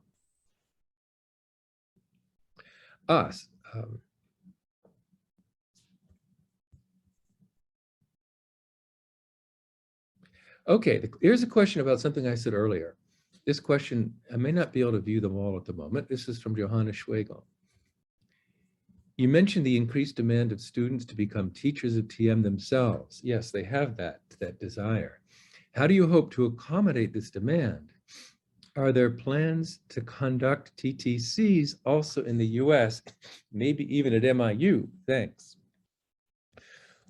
Okay, here's a question about something I said earlier. This question, I may not be able to view them all at the moment. This is from Johannes Schwegel. You mentioned the increased demand of students to become teachers of TM themselves. Yes, they have that desire. How do you hope to accommodate this demand? Are there plans to conduct TTCs also in the US, maybe even at MIU? Thanks.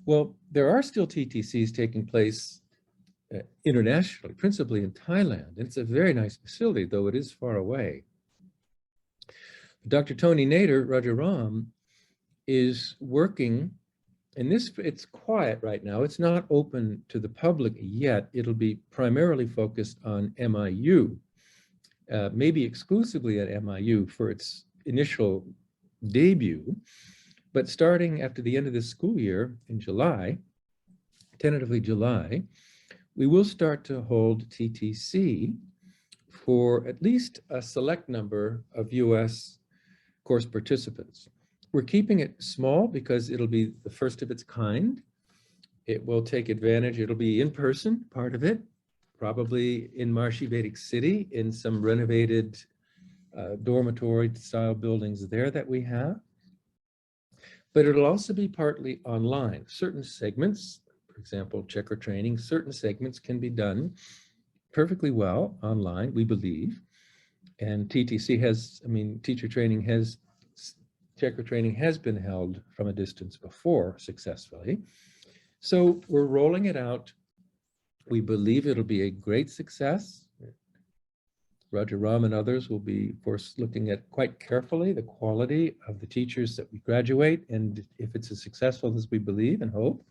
Well, there are still TTCs taking place internationally, principally in Thailand. And it's a very nice facility, though it is far away. Dr. Tony Nader, Rajaram, is working, and it's quiet right now. It's not open to the public yet. It'll be primarily focused on MIU, maybe exclusively at MIU for its initial debut. But starting after the end of this school year in July, tentatively July, we will start to hold TTC for at least a select number of US course participants. We're keeping it small because it'll be the first of its kind. It will take advantage, it'll be in person, part of it, probably in Maharshi Vedic City, in some renovated dormitory style buildings there that we have. But it'll also be partly online. Certain segments, for example, checker training, certain segments can be done perfectly well online, we believe. And TTC has, teacher training has, checker training has been held from a distance before successfully. So we're rolling it out. We believe it'll be a great success. Rajaram and others will be, of course, looking at quite carefully the quality of the teachers that we graduate. And if it's as successful as we believe and hope,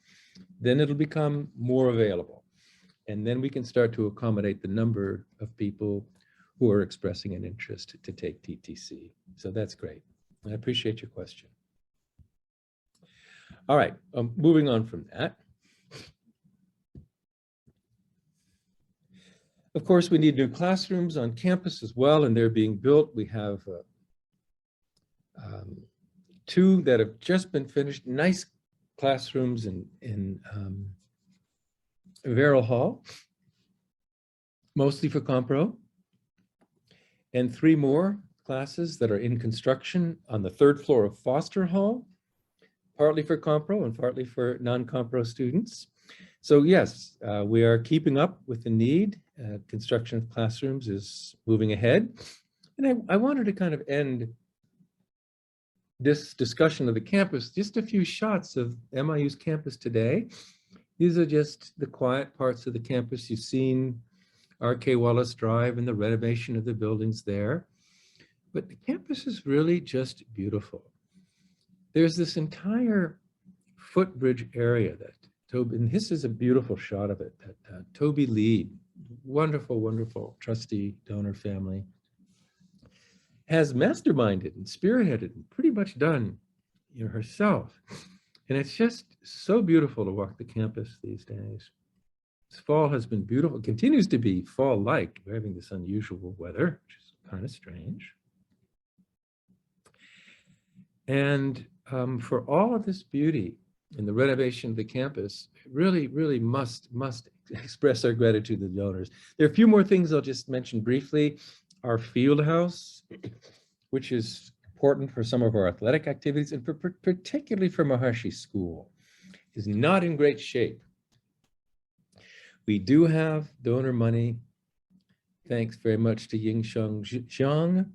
then it'll become more available. And then we can start to accommodate the number of people who are expressing an interest to take TTC. So that's great. I appreciate your question. All right, moving on from that. Of course, we need new classrooms on campus as well, and they're being built. We have 2 that have just been finished, nice classrooms in Verrill Hall, mostly for Compro, and 3 more classes that are in construction on the 3rd floor of Foster Hall, partly for Compro and partly for non-Compro students. So yes, we are keeping up with the need. Construction of classrooms is moving ahead. And I wanted to kind of end this discussion of the campus, just a few shots of MIU's campus today. These are just the quiet parts of the campus. You've seen R.K. Wallace Drive and the renovation of the buildings there. But the campus is really just beautiful. There's this entire footbridge area that Toby, and this is a beautiful shot of it, that Toby Lee, wonderful, wonderful trustee donor family, has masterminded and spearheaded and pretty much done, herself. And it's just so beautiful to walk the campus these days. This fall has been beautiful, continues to be fall-like. We're having this unusual weather, which is kind of strange. And for all of this beauty in the renovation of the campus, really, really must express our gratitude to the donors. There are a few more things I'll just mention briefly. Our field house, which is important for some of our athletic activities, and particularly for Maharshi School, is not in great shape. We do have donor money, thanks very much to Yingsheng Zhang,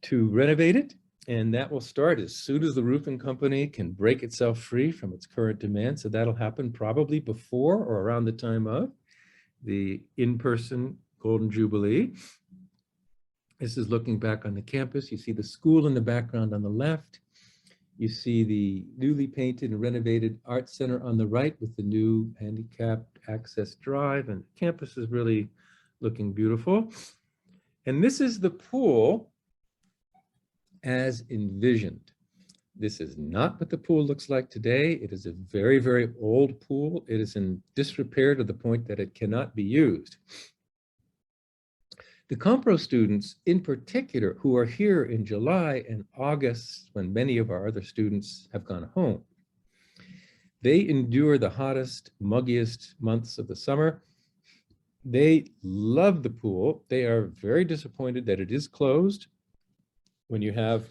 to renovate it. And that will start as soon as the roofing company can break itself free from its current demand. So that'll happen probably before or around the time of the in-person Golden Jubilee. This is looking back on the campus. You see the school in the background on the left. You see the newly painted and renovated Art Center on the right with the new handicapped access drive. And the campus is really looking beautiful. And this is the pool as envisioned. This is not what the pool looks like today. It is a very, very old pool. It is in disrepair to the point that it cannot be used. The Compro students in particular, who are here in July and August, when many of our other students have gone home, they endure the hottest, muggiest months of the summer. They love the pool. They are very disappointed that it is closed. When you have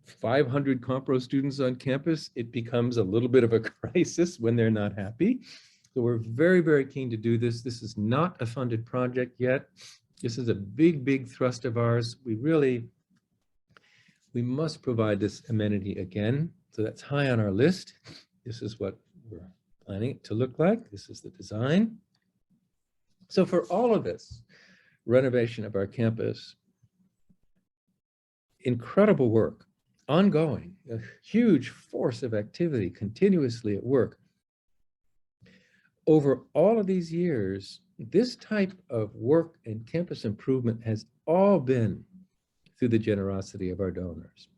500 Compro students on campus, it becomes a little bit of a crisis when they're not happy. So we're very, very keen to do this. This is not a funded project yet. This is a big, big thrust of ours. We must provide this amenity again. So that's high on our list. This is what we're planning it to look like. This is the design. So for all of this renovation of our campus, incredible work, ongoing, a huge force of activity continuously at work. Over all of these years, this type of work and campus improvement has all been through the generosity of our donors.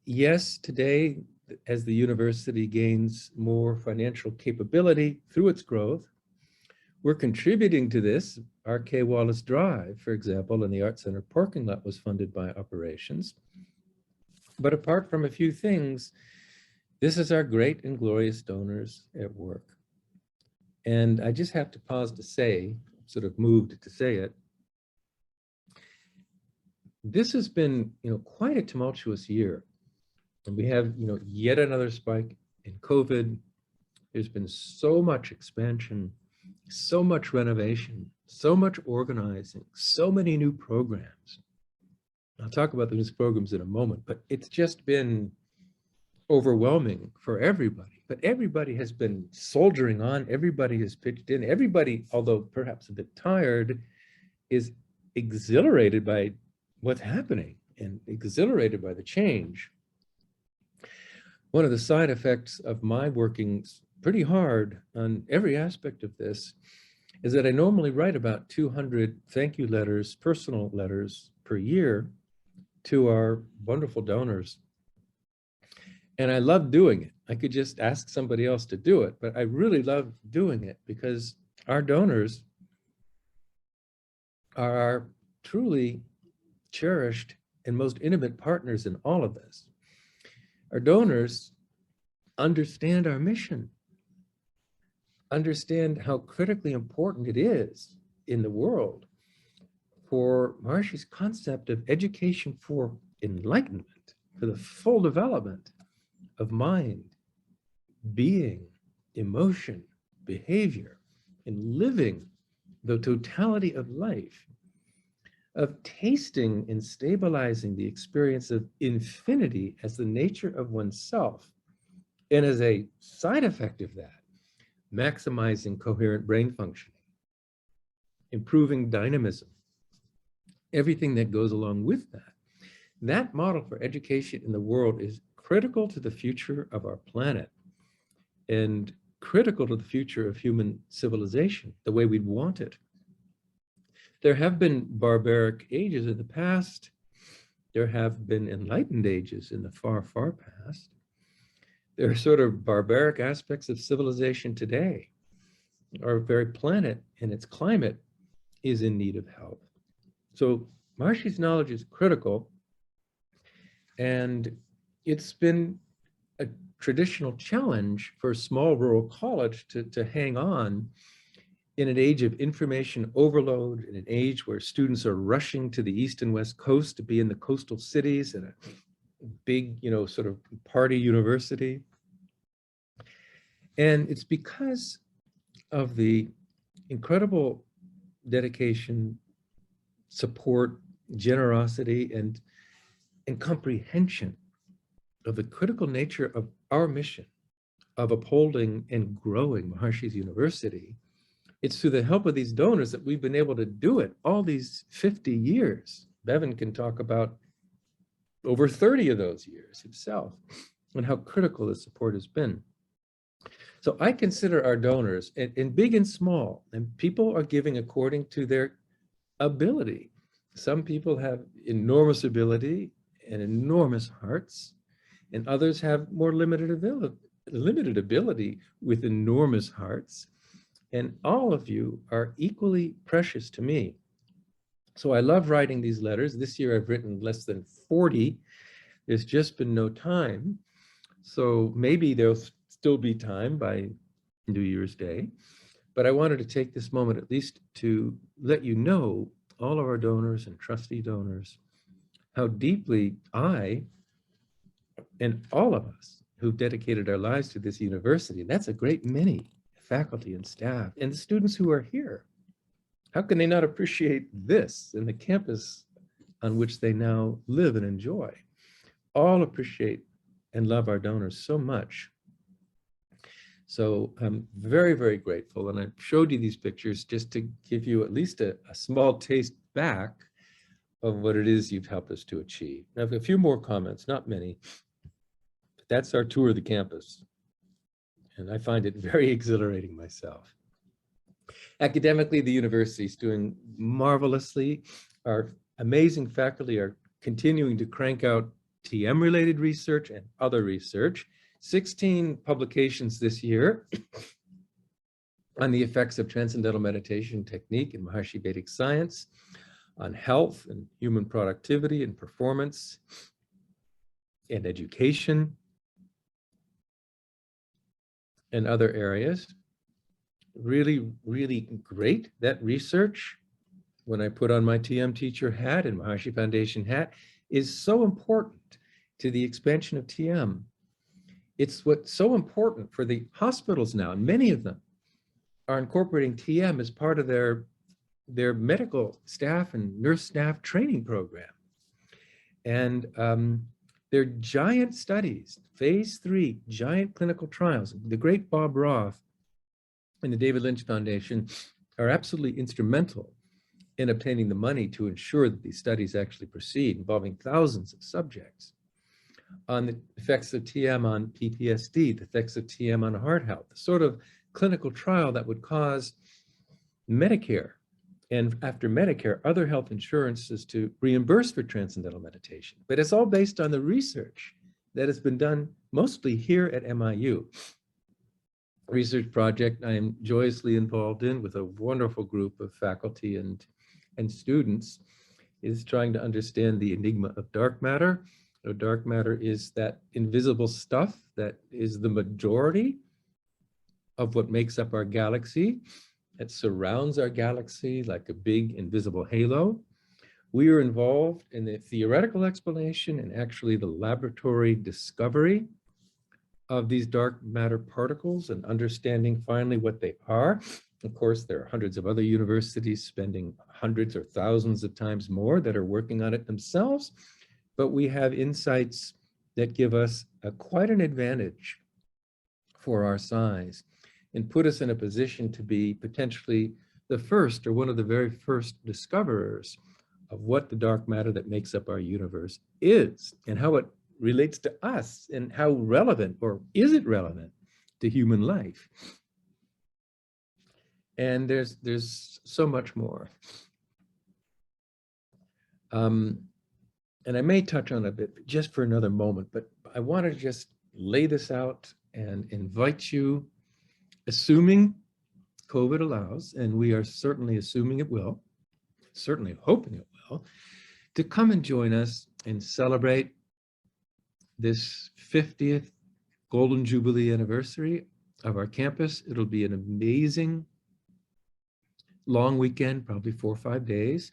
Yes, today, as the university gains more financial capability through its growth, we're contributing to this. Our K. Wallace Drive, for example, in the Art Center parking lot was funded by operations. But apart from a few things, this is our great and glorious donors at work. And I just have to pause to say, sort of moved to say it, this has been, quite a tumultuous year. And we have, yet another spike in COVID. There's been so much expansion, so much renovation, so much organizing, so many new programs. I'll talk about those programs in a moment, but it's just been overwhelming for everybody. But everybody has been soldiering on, everybody has pitched in, everybody, although perhaps a bit tired, is exhilarated by what's happening and exhilarated by the change. One of the side effects of my working pretty hard on every aspect of this is that I normally write about 200 thank you letters, personal letters per year to our wonderful donors. And I love doing it. I could just ask somebody else to do it, but I really love doing it because our donors are our truly cherished and most intimate partners in all of this. Our donors understand our mission, understand how critically important it is in the world for Maharshi's concept of education for enlightenment, for the full development of mind, being, emotion, behavior, and living the totality of life, of tasting and stabilizing the experience of infinity as the nature of oneself, and as a side effect of that, maximizing coherent brain functioning, improving dynamism, everything that goes along with that. That model for education in the world is critical to the future of our planet and critical to the future of human civilization, the way we'd want it. There have been barbaric ages in the past. There have been enlightened ages in the far, far past. There are sort of barbaric aspects of civilization today. Our very planet and its climate is in need of help. So Maharshi's knowledge is critical, and it's been a traditional challenge for a small rural college to hang on in an age of information overload, in an age where students are rushing to the East and West Coast to be in the coastal cities and a big, sort of party university. And it's because of the incredible dedication, support, generosity, and comprehension of the critical nature of our mission of upholding and growing Maharshi's University. It's through the help of these donors that we've been able to do it all these 50 years. Bevan can talk about over 30 of those years himself and how critical the support has been. So I consider our donors, in big and small, and people are giving according to their ability. Some people have enormous ability and enormous hearts, and others have more limited ability with enormous hearts. And all of you are equally precious to me. So I love writing these letters. This year I've written less than 40. There's just been no time. So maybe there'll still be time by New Year's Day. But I wanted to take this moment at least to let you know, all of our donors and trustee donors, how deeply I And all of us who've dedicated our lives to this university, and that's a great many faculty and staff, and the students who are here, how can they not appreciate this and the campus on which they now live and enjoy? All appreciate and love our donors so much. So I'm very, very grateful. And I showed you these pictures just to give you at least a small taste back of what it is you've helped us to achieve. I have a few more comments, not many. But that's our tour of the campus. And I find it very exhilarating myself. Academically, the university is doing marvelously. Our amazing faculty are continuing to crank out TM-related research and other research. 16 publications this year on the effects of Transcendental Meditation technique in Maharshi Vedic science, on health and human productivity and performance and education and other areas. Really, really great. That research, when I put on my TM teacher hat and Maharshi Foundation hat, is so important to the expansion of TM. It's what's so important for the hospitals now, and many of them are incorporating TM as part of their medical staff and nurse staff training program. And they're giant studies, phase 3, giant clinical trials. The great Bob Roth and the David Lynch Foundation are absolutely instrumental in obtaining the money to ensure that these studies actually proceed, involving thousands of subjects, on the effects of TM on PTSD, the effects of TM on heart health, the sort of clinical trial that would cause Medicare, and after Medicare, other health insurances to reimburse for Transcendental Meditation. But it's all based on the research that has been done mostly here at MIU. Research project I am joyously involved in with a wonderful group of faculty and students is trying to understand the enigma of dark matter. So dark matter is that invisible stuff that is the majority of what makes up our galaxy. It surrounds our galaxy like a big invisible halo. We are involved in the theoretical explanation and actually the laboratory discovery of these dark matter particles and understanding finally what they are. Of course, there are hundreds of other universities spending hundreds or thousands of times more that are working on it themselves, but we have insights that give us quite an advantage for our size and put us in a position to be potentially the first or one of the very first discoverers of what the dark matter that makes up our universe is and how it relates to us and how relevant, or is it relevant, to human life. And there's so much more. And I may touch on it a bit just for another moment, but I want to just lay this out and invite you, assuming COVID allows, and we are certainly assuming it will, certainly hoping it will, to come and join us and celebrate this 50th Golden Jubilee anniversary of our campus. It'll be an amazing long weekend, probably 4 or 5 days,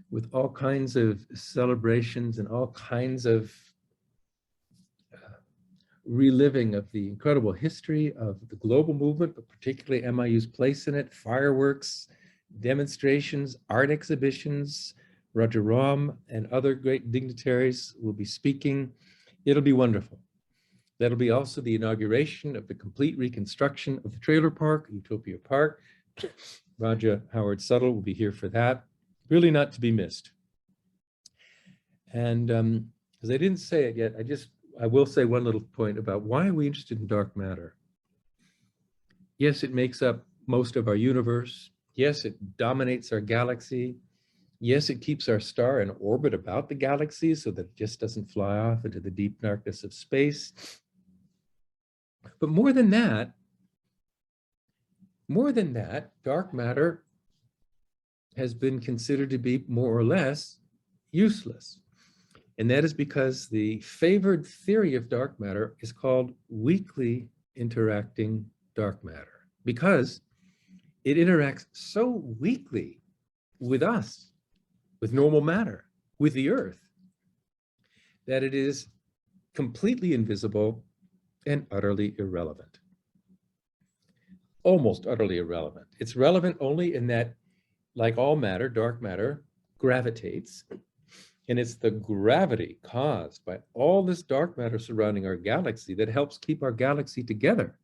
with all kinds of celebrations and all kinds of reliving of the incredible history of the global movement, but particularly MIU's place in it, fireworks, demonstrations, art exhibitions. Roger Ram and other great dignitaries will be speaking. It'll be wonderful. That'll be also the inauguration of the complete reconstruction of the trailer park, Utopia Park. Raja Howard Suttle will be here for that. Really not to be missed. And because I didn't say it yet, I will say one little point about why are we interested in dark matter. Yes, it makes up most of our universe. Yes, it dominates our galaxy. Yes, it keeps our star in orbit about the galaxy so that it just doesn't fly off into the deep darkness of space. But more than that, dark matter has been considered to be more or less useless. And that is because the favored theory of dark matter is called weakly interacting dark matter, because it interacts so weakly with us, with normal matter, with the earth, that it is completely invisible, and utterly irrelevant. Almost utterly irrelevant. It's relevant only in that, like all matter, dark matter gravitates, and it's the gravity caused by all this dark matter surrounding our galaxy that helps keep our galaxy together,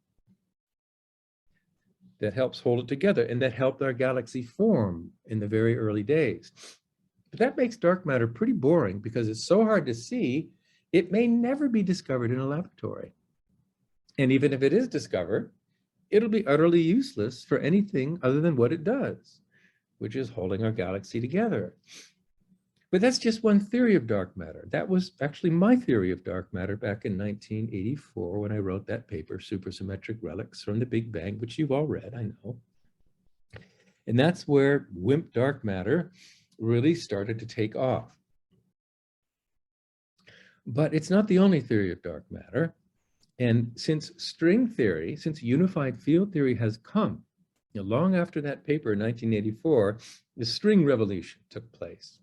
that helps hold it together, and that helped our galaxy form in the very early days. But that makes dark matter pretty boring because it's so hard to see, it may never be discovered in a laboratory. And even if it is discovered, it'll be utterly useless for anything other than what it does, which is holding our galaxy together. But that's just one theory of dark matter. That was actually my theory of dark matter back in 1984 when I wrote that paper, Supersymmetric Relics from the Big Bang, which you've all read, I know. And that's where WIMP dark matter really started to take off. But it's not the only theory of dark matter. And since string theory, since unified field theory has come, long after that paper in 1984, the string revolution took place.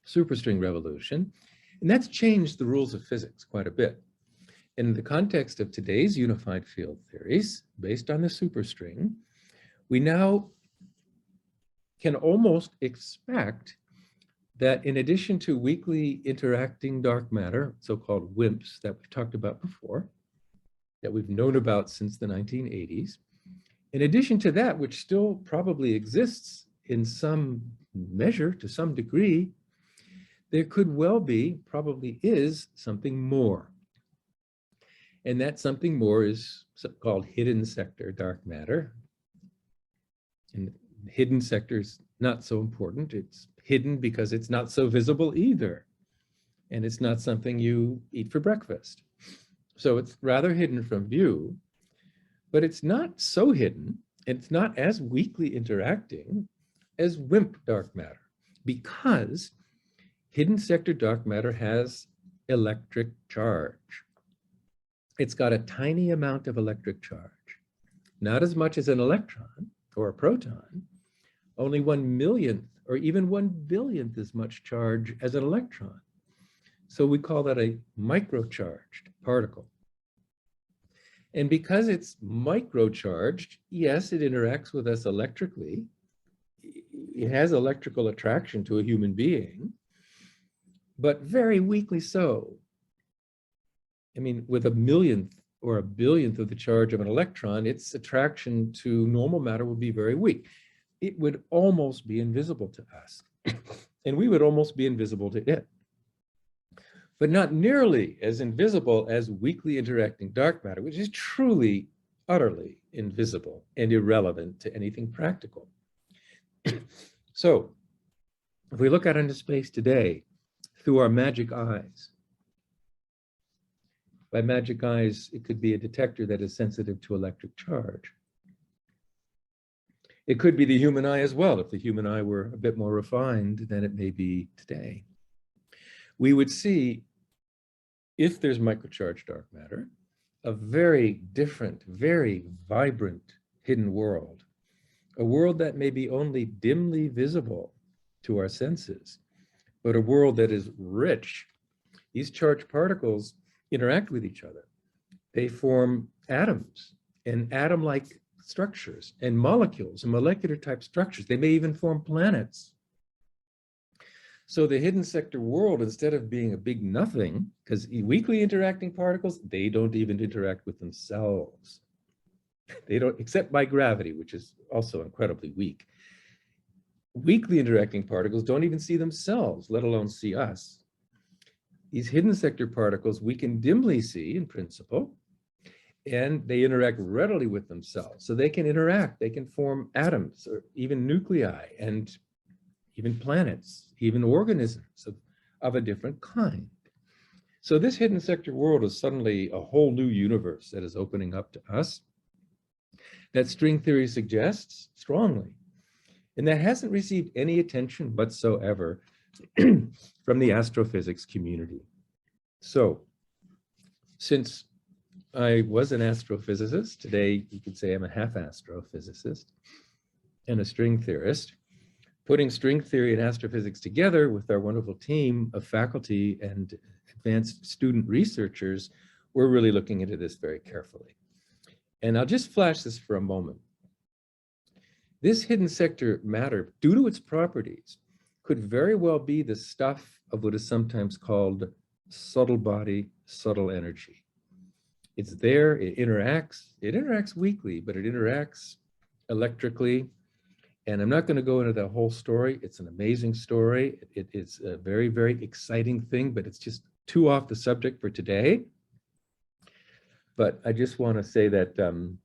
Superstring revolution, and that's changed the rules of physics quite a bit. In the context of today's unified field theories, based on the superstring, we now can almost expect that in addition to weakly interacting dark matter, so-called WIMPs that we've talked about before, that we've known about since the 1980s, in addition to that, which still probably exists in some measure, to some degree, there could well be, probably is, something more. And that something more is called hidden sector dark matter. And hidden sector is not so important. It's hidden because it's not so visible either. And it's not something you eat for breakfast. So it's rather hidden from view, but it's not so hidden, and it's not as weakly interacting as WIMP dark matter, because hidden sector dark matter has electric charge. It's got a tiny amount of electric charge, not as much as an electron or a proton, only 1/1,000,000th or even 1/1,000,000,000th as much charge as an electron. So we call that a microcharged particle. And because it's microcharged, yes, it interacts with us electrically. It has electrical attraction to a human being, but very weakly so. I mean, with 1/1,000,000th or 1/1000,000th of the charge of an electron, its attraction to normal matter would be very weak. It would almost be invisible to us, and we would almost be invisible to it. But not nearly as invisible as weakly interacting dark matter, which is truly, utterly invisible and irrelevant to anything practical. So, if we look out into space today, through our magic eyes. By magic eyes, it could be a detector that is sensitive to electric charge. It could be the human eye as well, if the human eye were a bit more refined than it may be today. We would see, if there's microcharged dark matter, a very different, very vibrant hidden world, a world that may be only dimly visible to our senses, but a world that is rich. These charged particles interact with each other. They form atoms and atom-like structures and molecules and molecular type structures. They may even form planets. So the hidden sector world, instead of being a big nothing, because weakly interacting particles, they don't even interact with themselves. They don't, except by gravity, which is also incredibly weak. Weakly interacting particles don't even see themselves, let alone see us. These hidden sector particles we can dimly see in principle, and they interact readily with themselves. So they can interact, they can form atoms or even nuclei and even planets, even organisms of a different kind. So this hidden sector world is suddenly a whole new universe that is opening up to us, that string theory suggests strongly. And that hasn't received any attention whatsoever from the astrophysics community. So, since I was an astrophysicist, today you could say I'm a half astrophysicist and a string theorist, putting string theory and astrophysics together with our wonderful team of faculty and advanced student researchers, we're really looking into this very carefully. And I'll just flash this for a moment. This hidden sector matter, due to its properties, could very well be the stuff of what is sometimes called subtle body, subtle energy. It's there, it interacts weakly, but it interacts electrically. And I'm not going to go into the whole story. It's an amazing story. It's a very, very exciting thing, but it's just too off the subject for today. But I just want to say that the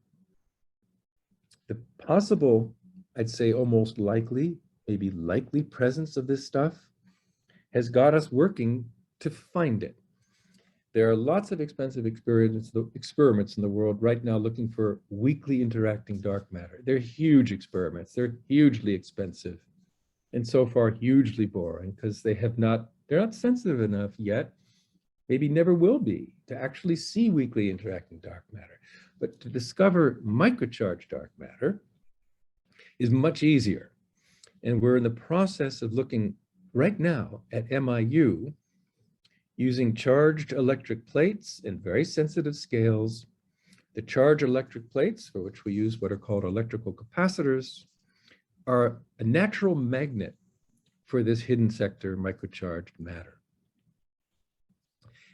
possible, I'd say almost likely, maybe likely presence of this stuff has got us working to find it. There are lots of expensive experiments in the world right now looking for weakly interacting dark matter. They're huge experiments. They're hugely expensive, and so far hugely boring because they're not sensitive enough yet, maybe never will be, to actually see weakly interacting dark matter. But to discover microcharged dark matter is much easier. And we're in the process of looking right now at MIU using charged electric plates and very sensitive scales. The charged electric plates, for which we use what are called electrical capacitors, are a natural magnet for this hidden sector microcharged matter.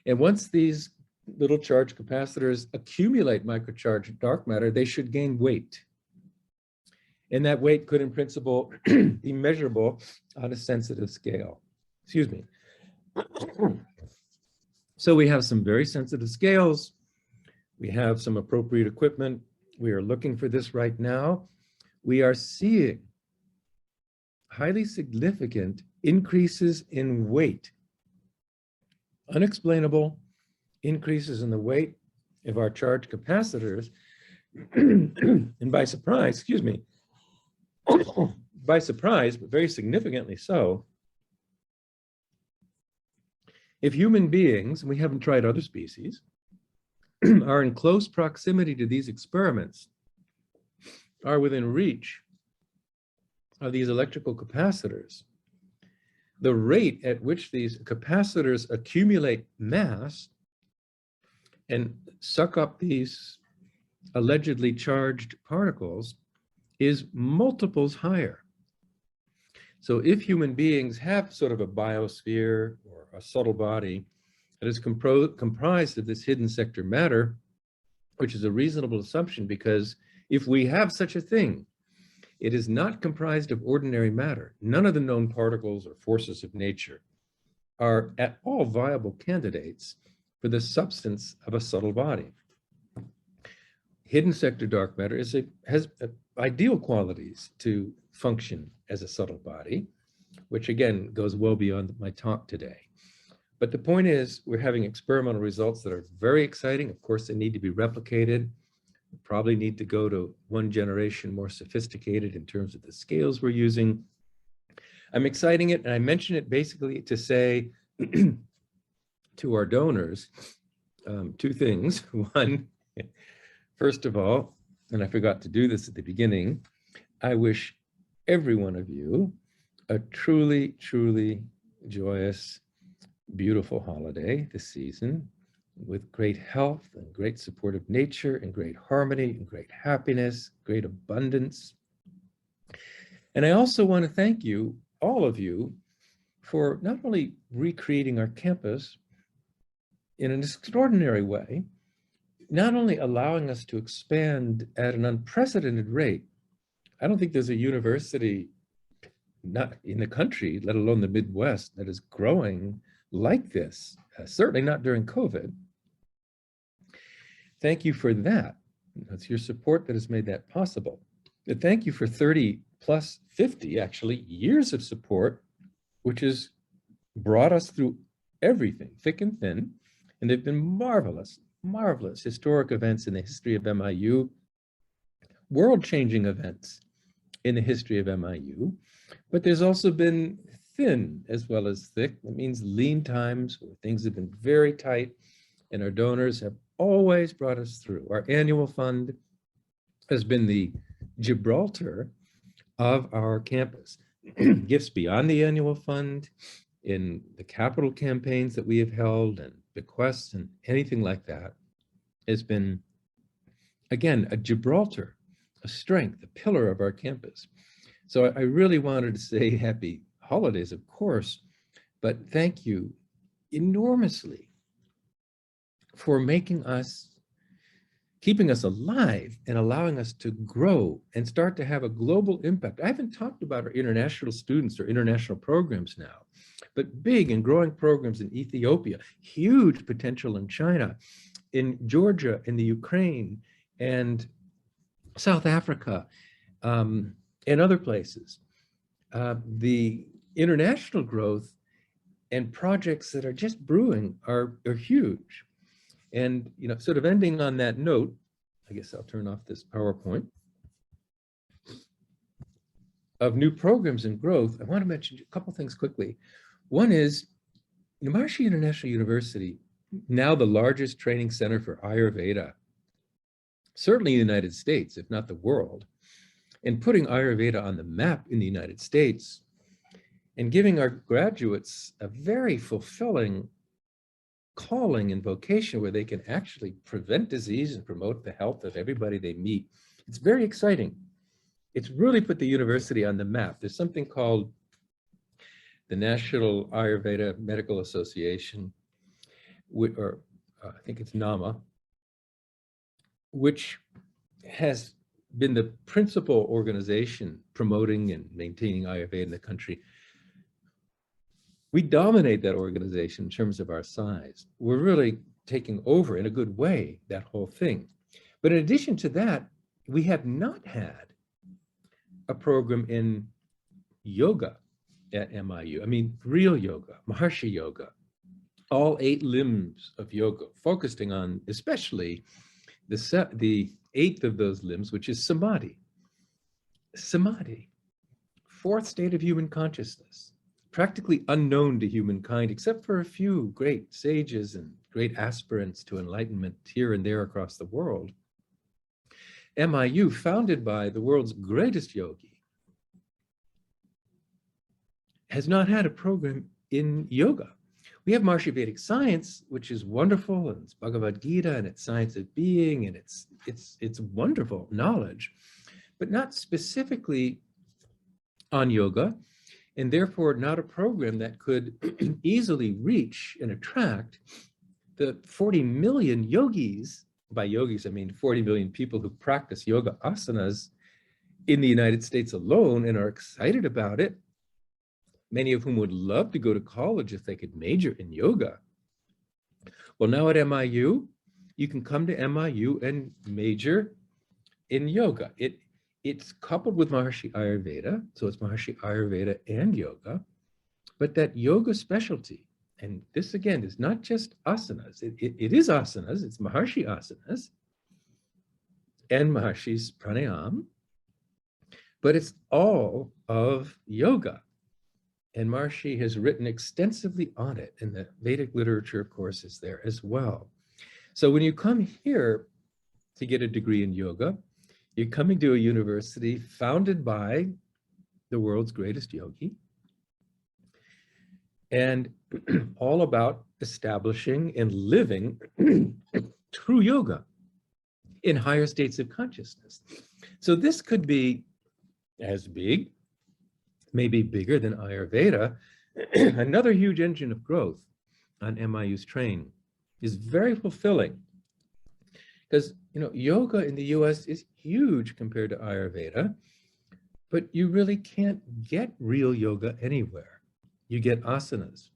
And once these little charged capacitors accumulate microcharged dark matter, they should gain weight. And that weight could, in principle, be measurable on a sensitive scale. Excuse me. So we have some very sensitive scales. We have some appropriate equipment. We are looking for this right now. We are seeing highly significant increases in weight, unexplainable increases in the weight of our charged capacitors. And by surprise, excuse me, by surprise, but very significantly so, if human beings, and we haven't tried other species, are in close proximity to these experiments, are within reach of these electrical capacitors, the rate at which these capacitors accumulate mass and suck up these allegedly charged particles is multiples higher. So if human beings have sort of a biosphere or a subtle body that is comprised of this hidden sector matter, which is a reasonable assumption, because if we have such a thing, it is not comprised of ordinary matter. None of the known particles or forces of nature are at all viable candidates for the substance of a subtle body. Hidden sector dark matter has ideal qualities to function as a subtle body, which again goes well beyond my talk today. But the point is, we're having experimental results that are very exciting. Of course, they need to be replicated. We probably need to go to one generation more sophisticated in terms of the scales we're using. I'm exciting it, and I mention it basically to say to our donors, two things. One, first of all, and I forgot to do this at the beginning, I wish every one of you a truly, truly joyous, beautiful holiday this season, with great health and great support of nature and great harmony and great happiness, great abundance. And I also want to thank you, all of you, for not only recreating our campus in an extraordinary way, not only allowing us to expand at an unprecedented rate. I don't think there's a university not in the country, let alone the Midwest, that is growing like this, certainly not during COVID. Thank you for that. It's your support that has made that possible. But thank you for 30 plus 50, actually, years of support, which has brought us through everything, thick and thin, and they've been marvelous, marvelous historic events in the history of MIU, world-changing events in the history of MIU, but there's also been thin as well as thick. That means lean times where things have been very tight, and our donors have always brought us through. Our annual fund has been the Gibraltar of our campus. gifts beyond the annual fund, in the capital campaigns that we have held, and bequests and anything like that, has been, again, a Gibraltar, a strength, a pillar of our campus. So I really wanted to say happy holidays, of course, but thank you enormously for making us, keeping us alive and allowing us to grow and start to have a global impact. I haven't talked about our international students or international programs now, but big and growing programs in Ethiopia, huge potential in China, in Georgia, in the Ukraine, and South Africa, and other places. The international growth and projects that are just brewing are huge. And, you know, sort of ending on that note, I guess I'll turn off this PowerPoint, of new programs and growth. I want to mention a couple things quickly. One is, Maharshi International University, now the largest training center for Ayurveda, certainly in the United States, if not the world, and putting Ayurveda on the map in the United States, and giving our graduates a very fulfilling calling and vocation where they can actually prevent disease and promote the health of everybody they meet. It's very exciting. It's really put the university on the map. There's something called the National Ayurveda Medical Association, or I think it's NAMA, which has been the principal organization promoting and maintaining Ayurveda in the country. We dominate that organization in terms of our size. We're really taking over in a good way that whole thing. But in addition to that, we have not had a program in yoga at MIU. I mean, real yoga, Maharshi yoga, all 8 limbs of yoga, focusing on especially the 8th of those limbs, which is samadhi. Samadhi, 4th state of human consciousness, practically unknown to humankind, except for a few great sages and great aspirants to enlightenment here and there across the world. MIU, founded by the world's greatest yogi, has not had a program in yoga. We have Maharshi Vedic science, which is wonderful, and it's Bhagavad Gita, and it's science of being, and it's wonderful knowledge, but not specifically on yoga, and therefore not a program that could easily reach and attract the 40 million yogis. By yogis, I mean 40 million people who practice yoga asanas in the United States alone and are excited about it, many of whom would love to go to college if they could major in yoga. Well, now at MIU, you can come to MIU and major in yoga. It's coupled with Maharshi Ayurveda, so it's Maharshi Ayurveda and yoga, but that yoga specialty, and this again is not just asanas, it is asanas, it's Maharshi asanas and Maharshi's pranayam, but it's all of yoga. And Maharshi has written extensively on it, and the Vedic literature, of course, is there as well. So when you come here to get a degree in yoga, you're coming to a university founded by the world's greatest yogi, and all about establishing and living true yoga in higher states of consciousness. So this could be as big, maybe bigger than Ayurveda. Another huge engine of growth on MIU's train is very fulfilling, because yoga in the US is huge compared to Ayurveda, but you really can't get real yoga anywhere. You get asanas,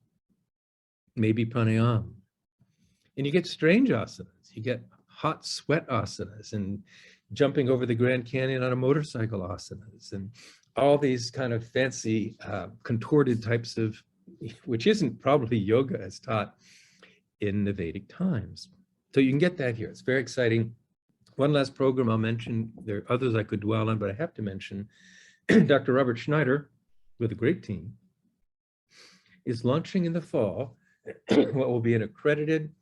maybe pranayam, and you get strange asanas. You get hot sweat asanas and jumping over the Grand Canyon on a motorcycle asanas, and all these kind of fancy contorted types of, which isn't probably yoga as taught in the Vedic times. So you can get that here. It's very exciting. One last program I'll mention. There are others I could dwell on, but I have to mention Dr. Robert Schneider, with a great team, is launching in the fall what will be an accredited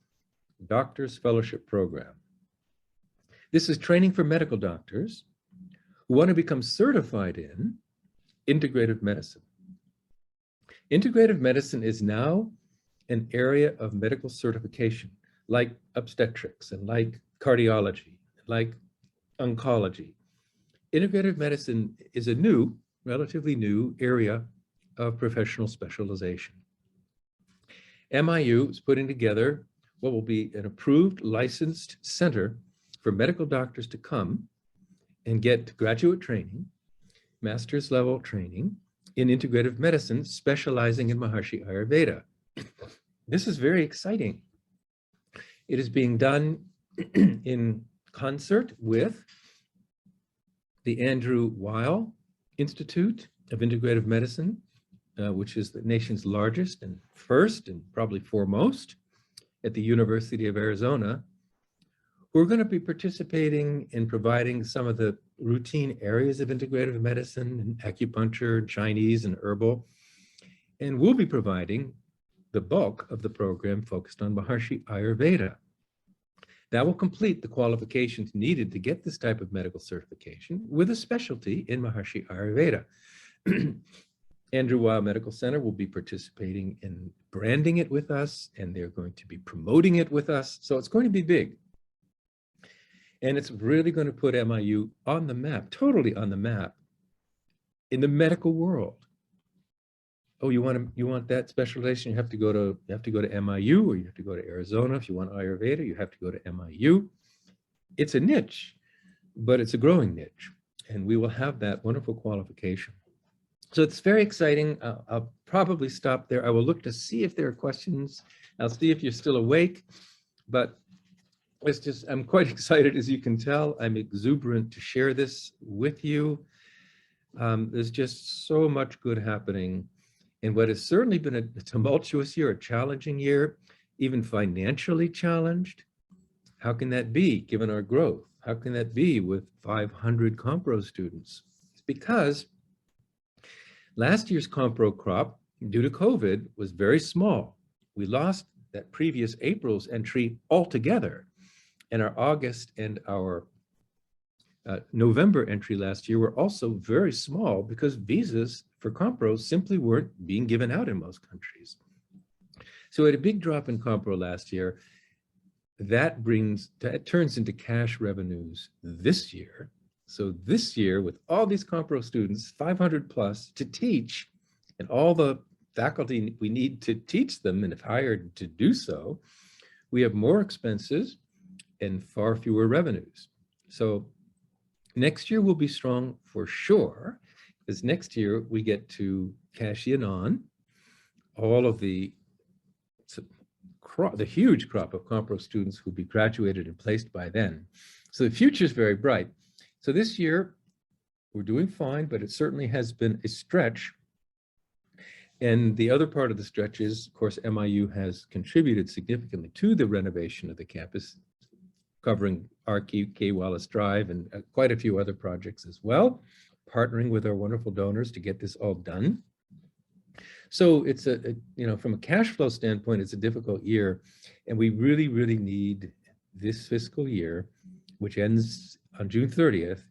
doctor's fellowship program. This is training for medical doctors who want to become certified in integrative medicine. Integrative medicine is now an area of medical certification, like obstetrics and like cardiology, like oncology. Integrative medicine is a new, relatively new area of professional specialization. MIU is putting together what will be an approved licensed center for medical doctors to come and get graduate training, master's level training in integrative medicine, specializing in Maharshi Ayurveda. This is very exciting. It is being done in concert with the Andrew Weil Institute of Integrative Medicine, which is the nation's largest and first and probably foremost at the University of Arizona. We're going to be participating in providing some of the routine areas of integrative medicine and acupuncture, Chinese and herbal. And we'll be providing the bulk of the program focused on Maharshi Ayurveda. That will complete the qualifications needed to get this type of medical certification with a specialty in Maharshi Ayurveda. Andrew Weil Medical Center will be participating in branding it with us, and they're going to be promoting it with us. So it's going to be big. And it's really going to put MIU on the map, totally on the map, in the medical world. Oh, you want that specialization? You have to go to MIU, or you have to go to Arizona. If you want Ayurveda, you have to go to MIU. It's a niche, but it's a growing niche, and we will have that wonderful qualification. So it's very exciting. I'll probably stop there. I will look to see if there are questions. I'll see if you're still awake, but it's just, I'm quite excited, as you can tell. I'm exuberant to share this with you. There's just so much good happening in what has certainly been a tumultuous year, a challenging year, even financially challenged. How can that be, given our growth? How can that be with 500 Compro students? It's because last year's Compro crop, due to COVID, was very small. We lost that previous April's entry altogether. And our August and our November entry last year were also very small because visas for Compro simply weren't being given out in most countries. So we had a big drop in Compro last year. That turns into cash revenues this year. So this year, with all these Compro students, 500 plus, to teach, and all the faculty we need to teach them and have hired to do so, we have more expenses and far fewer revenues. So next year will be strong for sure, because next year we get to cash in on all of the huge crop of Compro students who will be graduated and placed by then. So the future is very bright. So this year we're doing fine, but it certainly has been a stretch. And the other part of the stretch is, of course, MIU has contributed significantly to the renovation of the campus, covering RQ, Wallace Drive, and quite a few other projects as well, partnering with our wonderful donors to get this all done. So it's from a cash flow standpoint, it's a difficult year, and we really, really need this fiscal year, which ends on June 30th.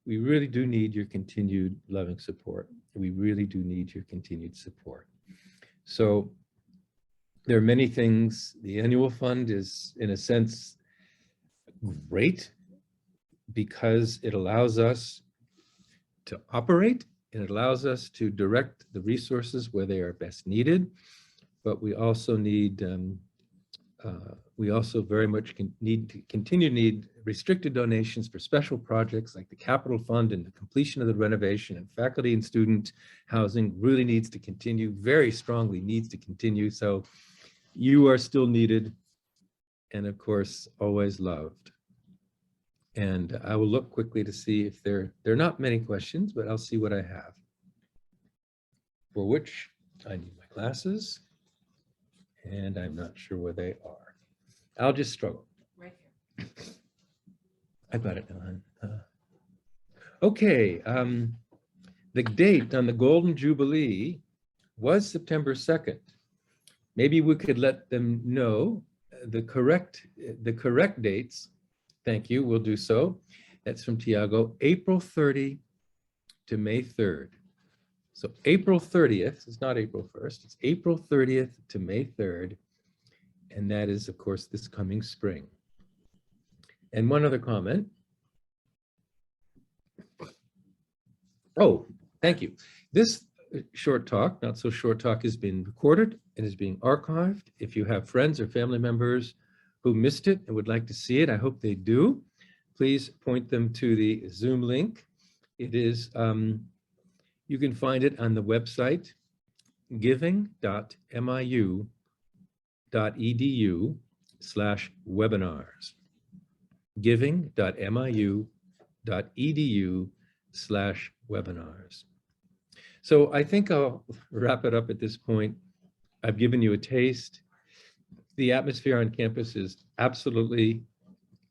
We really do need your continued loving support. We really do need your continued support. So there are many things. The annual fund is, in a sense, great because it allows us to operate and it allows us to direct the resources where they are best needed. But we also need, we also very much continue to need restricted donations for special projects like the capital fund, and the completion of the renovation, and faculty and student housing really needs to continue, very strongly needs to continue. So you are still needed, and of course, always loved. And I will look quickly to see if there are not many questions, but I'll see what I have. For which I need my glasses, and I'm not sure where they are. I'll just struggle. Right here. I've got it on. Okay, the date on the Golden Jubilee was September 2nd. Maybe we could let them know the correct dates. Thank you, we'll do so. That's from Tiago, April 30 to May 3rd. So April 30th, it's not April 1st, it's April 30th to May 3rd. And that is, of course, this coming spring. And one other comment. Oh, thank you. This short talk, not so short talk, has been recorded and is being archived. If you have friends or family members who missed it and would like to see it, I hope they do. Please point them to the Zoom link. It is, you can find it on the website, giving.miu.edu/webinars. giving.miu.edu/webinars. So I think I'll wrap it up at this point. I've given you a taste. The atmosphere on campus is absolutely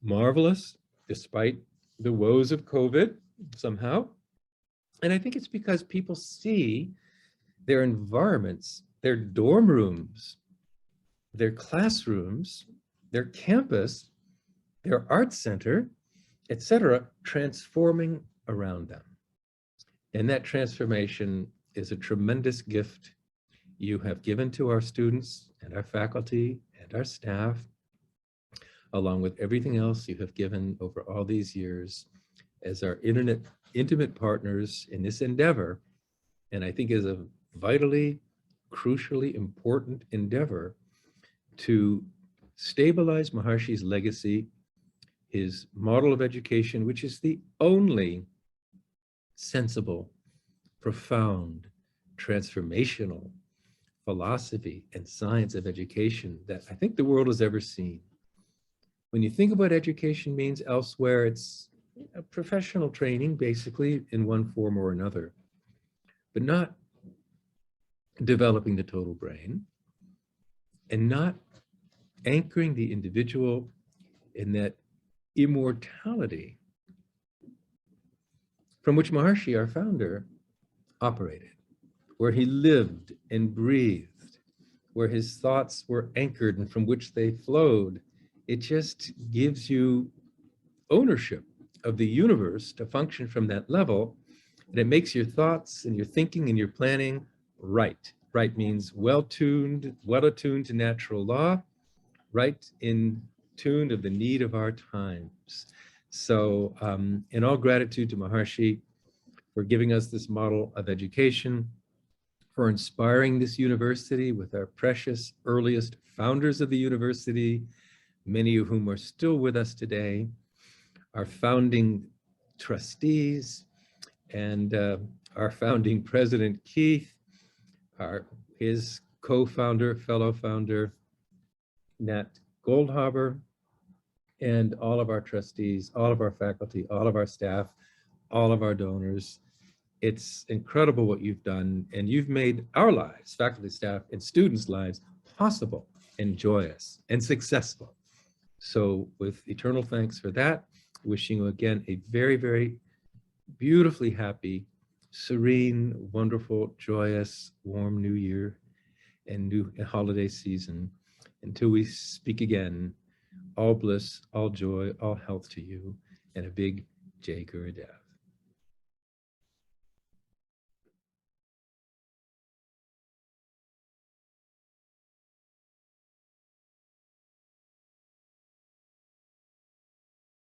marvelous, despite the woes of COVID somehow. And I think it's because people see their environments, their dorm rooms, their classrooms, their campus, their art center, etc., transforming around them. And that transformation is a tremendous gift you have given to our students and our faculty and our staff, along with everything else you have given over all these years as our intimate partners in this endeavor. And I think is a vitally, crucially important endeavor to stabilize Maharshi's legacy, his model of education, which is the only sensible, profound, transformational philosophy and science of education that I think the world has ever seen. When you think about education means elsewhere, it's a professional training, basically, in one form or another, but not developing the total brain and not anchoring the individual in that immortality from which Maharshi, our founder, operated, where he lived and breathed, where his thoughts were anchored and from which they flowed. It just gives you ownership of the universe to function from that level. And it makes your thoughts and your thinking and your planning right. Right means well-tuned, well-attuned to natural law, right in tune of the need of our times. So in all gratitude to Maharshi for giving us this model of education, for inspiring this university with our precious earliest founders of the university, many of whom are still with us today, our founding trustees, and our founding president, Keith, his co-founder, fellow founder, Nat Goldhaber, and all of our trustees, all of our faculty, all of our staff, all of our donors. It's incredible what you've done, and you've made our lives, faculty, staff, and students' lives possible and joyous and successful. So with eternal thanks for that, wishing you again a very, very beautifully happy, serene, wonderful, joyous, warm new year and new holiday season. Until we speak again, all bliss, all joy, all health to you, and a big Jai Gurudev.